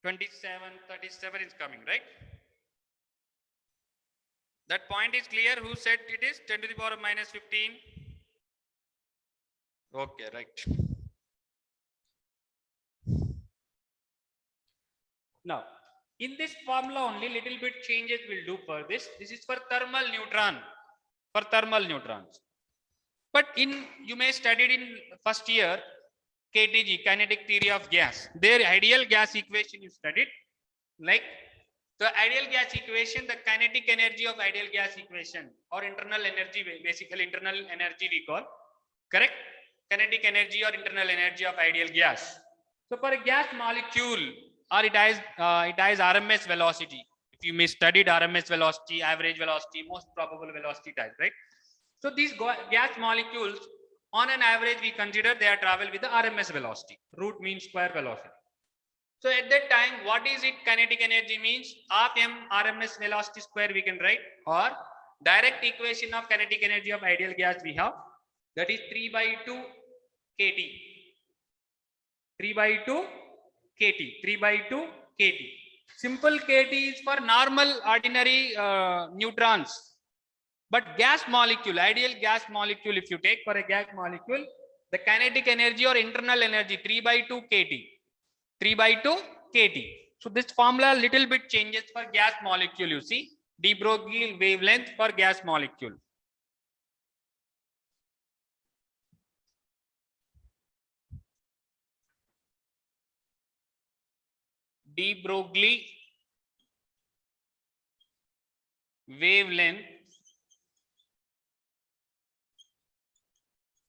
27, 37 is coming, right? That point is clear. Who said it is 10 to the power of minus 15? Okay, right. Now, in this formula only little bit changes will do for this. This is for thermal neutron, for thermal neutrons. But you may study it in first year, KTG, kinetic theory of gas. Their ideal gas equation you studied, like the ideal gas equation, the kinetic energy of ideal gas equation, or internal energy, basically internal energy we call, correct? Kinetic energy or internal energy of ideal gas. So for a gas molecule, or it has RMS velocity. If you may studied RMS velocity, average velocity, most probable velocity type, right? So these gas molecules, on an average, we consider they are travel with the RMS velocity, root mean square velocity. So at that time, what is it? Kinetic energy means half m RMS velocity square we can write, or direct equation of kinetic energy of ideal gas we have, that is 3 by 2 kT. 3 by 2 kT. 3 by 2 kT. Simple kT is for normal ordinary neutrons. But gas molecule, ideal gas molecule, if you take for a gas molecule, the kinetic energy or internal energy 3/2 kT. 3/2 kT. So this formula little bit changes for gas molecule, you see. De Broglie wavelength for gas molecule. De Broglie wavelength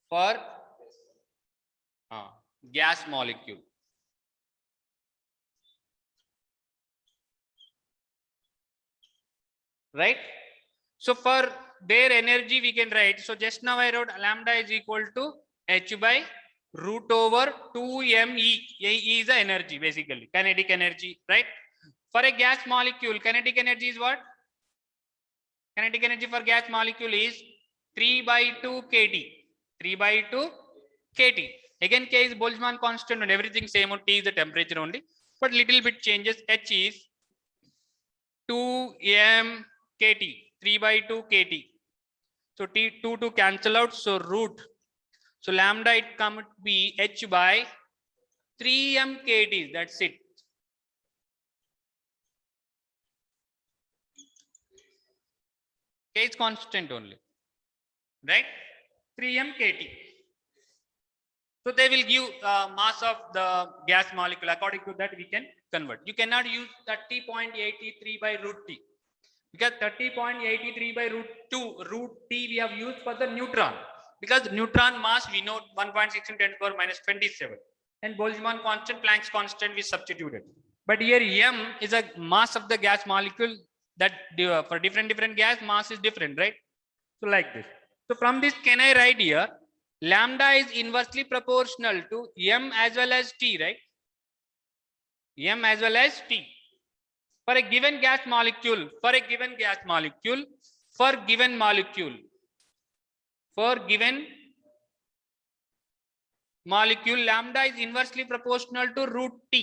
for gas molecule. Right? So for their energy we can write, so just now I wrote lambda is equal to h by root over 2 me. E is the energy, basically kinetic energy, right? For a gas molecule, kinetic energy is what? Kinetic energy for gas molecule is 3/2 kT. 3/2 kT. Again, K is Boltzmann constant and everything same, on T is the temperature only, but little bit changes. H is 2 kT. 3/2 kT. So T2 to cancel out, so root. So lambda it come to be h by 3 kT. That's it. K is constant only, right? 3 kT. So they will give mass of the gas molecule. According to that, we can convert. You cannot use 30.83 by root T, because 30.83 by root T we have used for the neutron, because neutron mass we know 1.6 × 10⁻⁻27, and Boltzmann constant, Planck's constant we substituted. But here m is a mass of the gas molecule, that for different gas mass is different, right? So like this. So from this, can I write here lambda is inversely proportional to m as well as T, right? M as well as T. For a given gas molecule, for given molecule, lambda is inversely proportional to root T.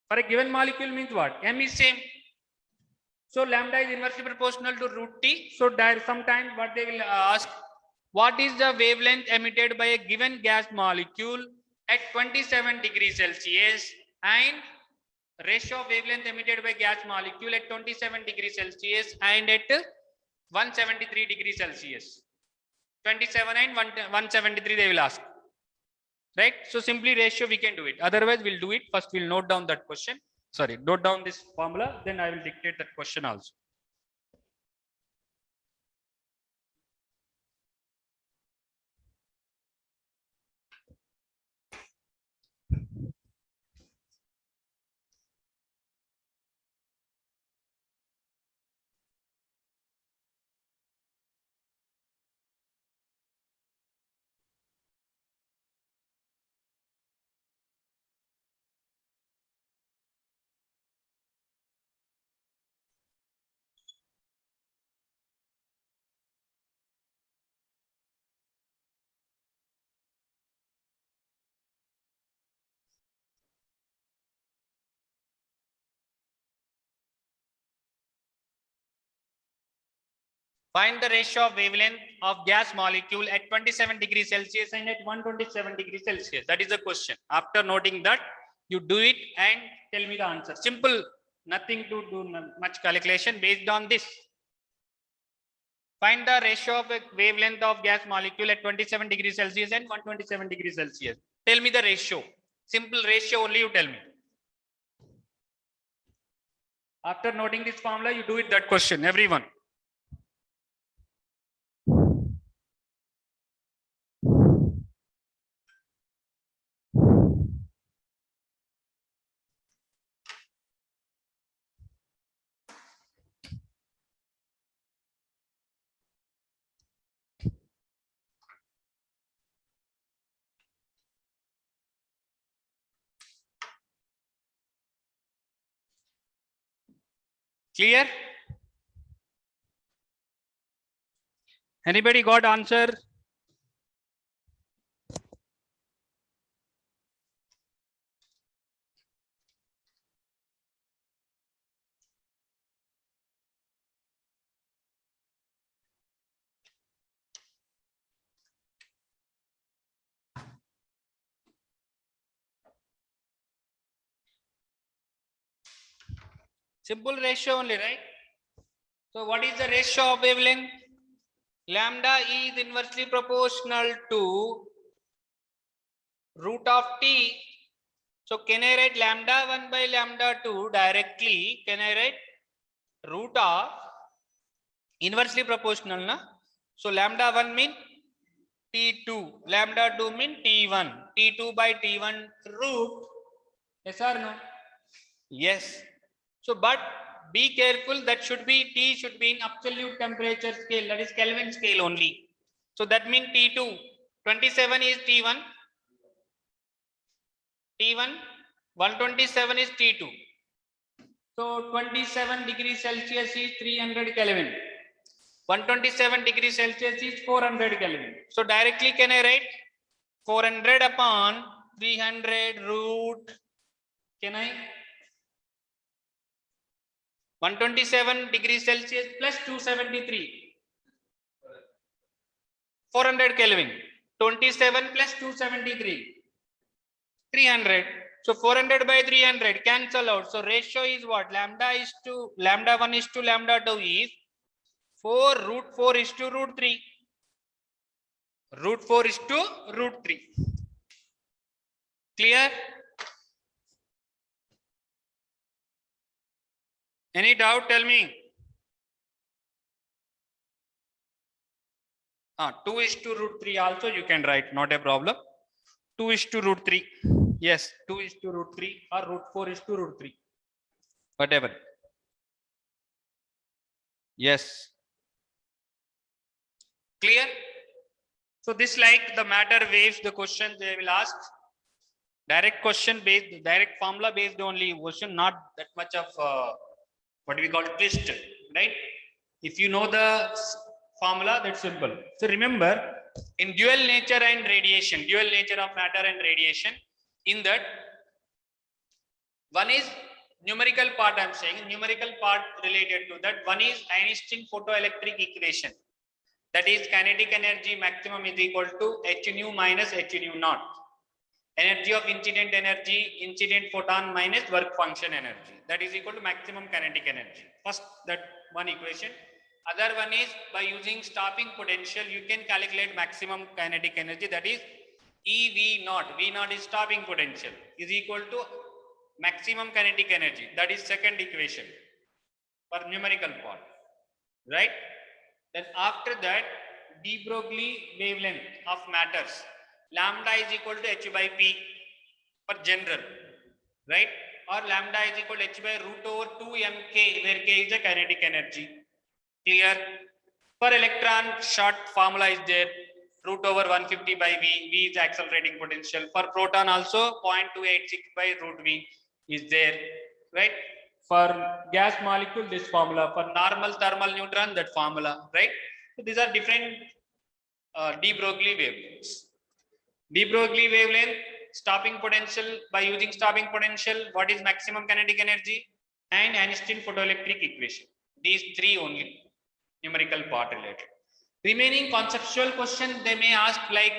For a given molecule means what? M is same. So lambda is inversely proportional to root T. So sometimes what they will ask, what is the wavelength emitted by a given gas molecule at 27 degrees Celsius, and ratio of wavelength emitted by gas molecule at 27 degrees Celsius and at 173 degrees Celsius. 27 and 173 they will ask, right? So simply ratio we can do it. Otherwise we'll do it. First we'll note down that question. Sorry, note down this formula, then I will dictate that question also. Find the ratio of wavelength of gas molecule at 27 degrees Celsius and at 127 degrees Celsius. That is the question. After noting that, you do it and tell me the answer. Simple, nothing to do much calculation based on this. Find the ratio of a wavelength of gas molecule at 27 degrees Celsius and 127 degrees Celsius. Tell me the ratio. Simple ratio only you tell me. After noting this formula, you do it that question, everyone. Clear? Anybody got answer? Simple ratio only, right? So what is the ratio of wavelength? Lambda is inversely proportional to root of t. So can I write lambda 1 by lambda 2 directly? Can I write root of inversely proportional, na? So lambda 1 mean T2, lambda 2 mean T1, T2 by T1 root. Yes or no? Yes. So but be careful, that should be T should be in absolute temperature scale, that is Kelvin scale only. So that means T2, 27 is T1, T1, 127 is T2. So 27 degrees Celsius is 300 Kelvin. 127 degrees Celsius is 400 Kelvin. So directly can I write 400 upon 300 root, can I? 127 degrees Celsius plus 273. 400 Kelvin. 27 plus 273. 300. So 400 by 300 cancel out. So ratio is what? Lambda 1 is to lambda 2 is 4 root 4 is to root 3. Root 4 is to root 3. Clear? Any doubt? Tell me. 2 is to root 3 also you can write, not a problem. 2 is to root 3. Yes, 2 is to root 3 or root 4 is to root 3. Whatever. Yes. Clear? So this like the matter waves, the question they will ask. Direct question based, direct formula based only question, not that much of what we call twist, right? If you know the formula, that's simple. So remember, in dual nature and radiation, dual nature of matter and radiation, in that one is numerical part, I'm saying numerical part related to that. One is Einstein photoelectric equation, that is kinetic energy maximum is equal to h nu minus h nu naught. Energy of incident energy, incident photon minus work function energy, that is equal to maximum kinetic energy. First, that one equation. Other one is by using stopping potential, you can calculate maximum kinetic energy, that is EV naught. V naught is stopping potential, is equal to maximum kinetic energy. That is second equation for numerical part, right? Then after that, de Broglie wavelength of matters. Lambda is equal to h by p for general, right? Or lambda is equal to h by root over 2 mk, where k is the kinetic energy. Clear? For electron, short formula is there, root over 150 by v. V is accelerating potential. For proton also 0.286 by root v is there, right? For gas molecule, this formula. For normal thermal neutron, that formula, right? So these are different de Broglie wavelengths. De Broglie wavelength, stopping potential, by using stopping potential, what is maximum kinetic energy, and Einstein photoelectric equation. These three only numerical part related. Remaining conceptual question they may ask, like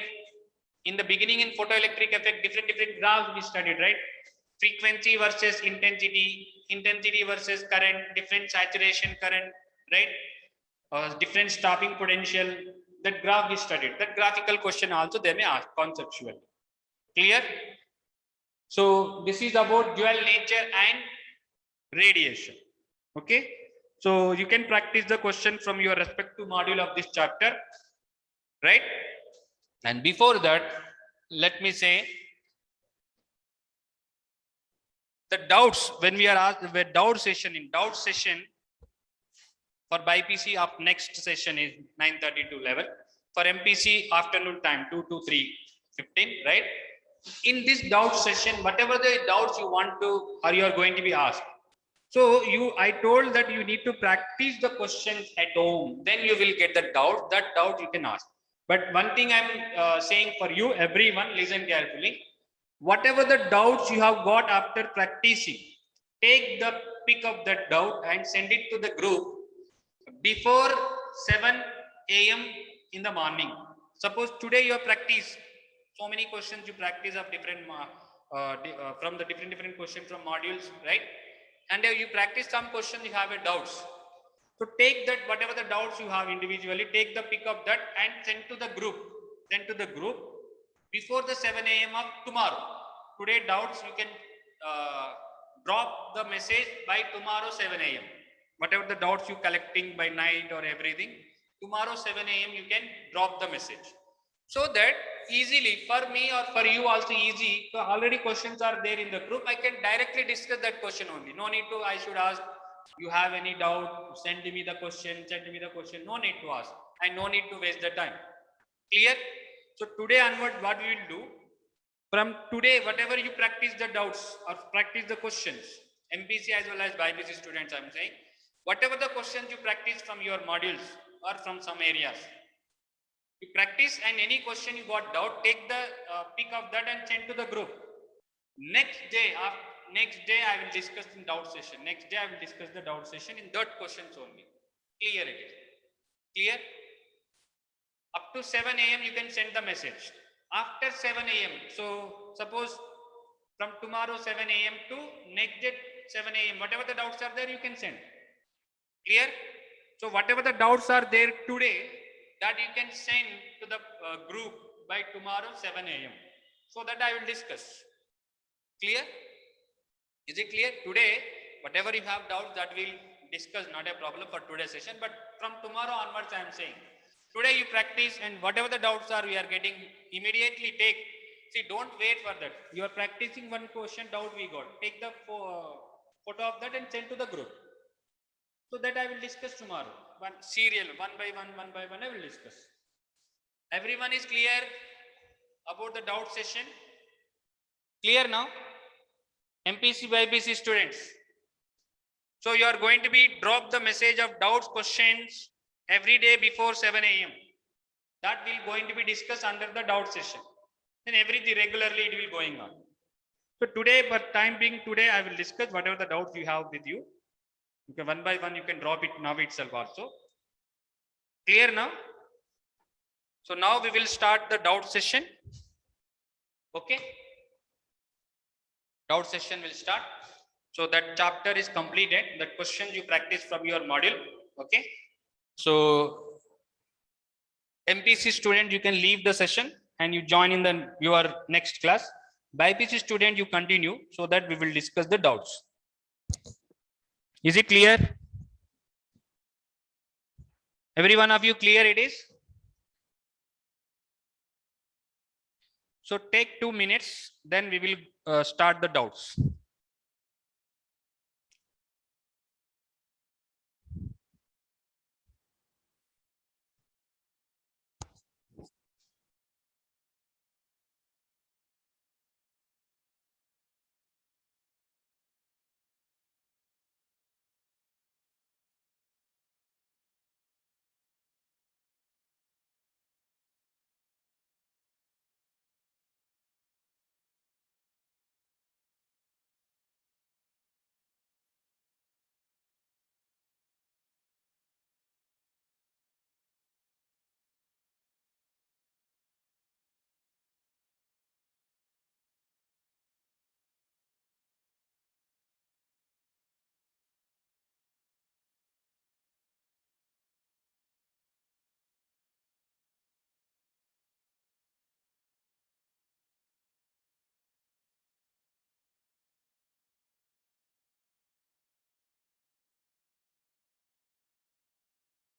in the beginning in photoelectric effect, different graphs we studied, right? Frequency versus intensity, intensity versus current, different saturation current, right? Different stopping potential, that graph we studied. That graphical question also they may ask conceptually. Clear? So this is about dual nature and radiation. Okay, so you can practice the question from your respective module of this chapter, right? And before that, let me say the doubts, when we are asked the doubt session, in doubt session for BPC of next session is 9:30 to 11. For MPC afternoon time 2 to 3:15, right? In this doubt session, whatever the doubts you want to or you are going to be asked. So I told that you need to practice the questions at home, then you will get the doubt. That doubt you can ask. But one thing I'm saying for you, everyone, listen carefully. Whatever the doubts you have got after practicing, take the pick of that doubt and send it to the group before 7 a.m. in the morning. Suppose today you have practiced so many questions, you practice of different from the different questions from modules, right? and you practice some question, you have a doubts. So take that, whatever the doubts you have individually, take the pick of that and send to the group. Send to the group before the 7 a.m. of tomorrow. Today doubts you can drop the message by tomorrow 7 a.m. Whatever the doubts you collecting by night or everything, tomorrow 7 a.m. you can drop the message. So that easily for me or for you also easy. So already questions are there in the group. I can directly discuss that question only. No need to, I should ask, you have any doubt, send me the question, no need to ask, and no need to waste the time. Clear? So today onward, what we will do, from today, whatever you practice the doubts or practice the questions, MPC as well as BIPC students, I'm saying, whatever the questions you practice from your modules or from some areas, you practice, and any question you got doubt, take the pick of that and send to the group. Next day, I will discuss in doubt session. Next day, I will discuss the doubt session in that questions only. Clear it is. Clear? Up to 7 a.m. you can send the message. After 7 a.m. So suppose from tomorrow 7 a.m. to next day 7 a.m. whatever the doubts are there, you can send. Clear? So whatever the doubts are there today, that you can send to the group by tomorrow 7 a.m. so that I will discuss. Clear? Is it clear? Today, whatever you have doubts, that we'll discuss, not a problem for today's session, but from tomorrow onwards, I am saying. Today you practice, and whatever the doubts are we are getting, immediately take. See, don't wait for that. You are practicing one question doubt we got. Take the photo of that and send to the group. So that I will discuss tomorrow. One serial, one by one, I will discuss. Everyone is clear about the doubt session? Clear now? MPC, BIPC students. So you are going to be drop the message of doubts, questions every day before 7 a.m. That will going to be discussed under the doubt session. Then everything regularly it will going on. So today, for time being today, I will discuss whatever the doubts you have with you. Okay, one by one you can drop it now itself also. Clear now? So now we will start the doubt session. Okay? Doubt session will start. So that chapter is completed. The questions you practice from your module. Okay? So MPC student, you can leave the session and you join in your next class. BIPC student, you continue so that we will discuss the doubts. Is it clear? Every one of you clear it is? So take 2 minutes, then we will start the doubts.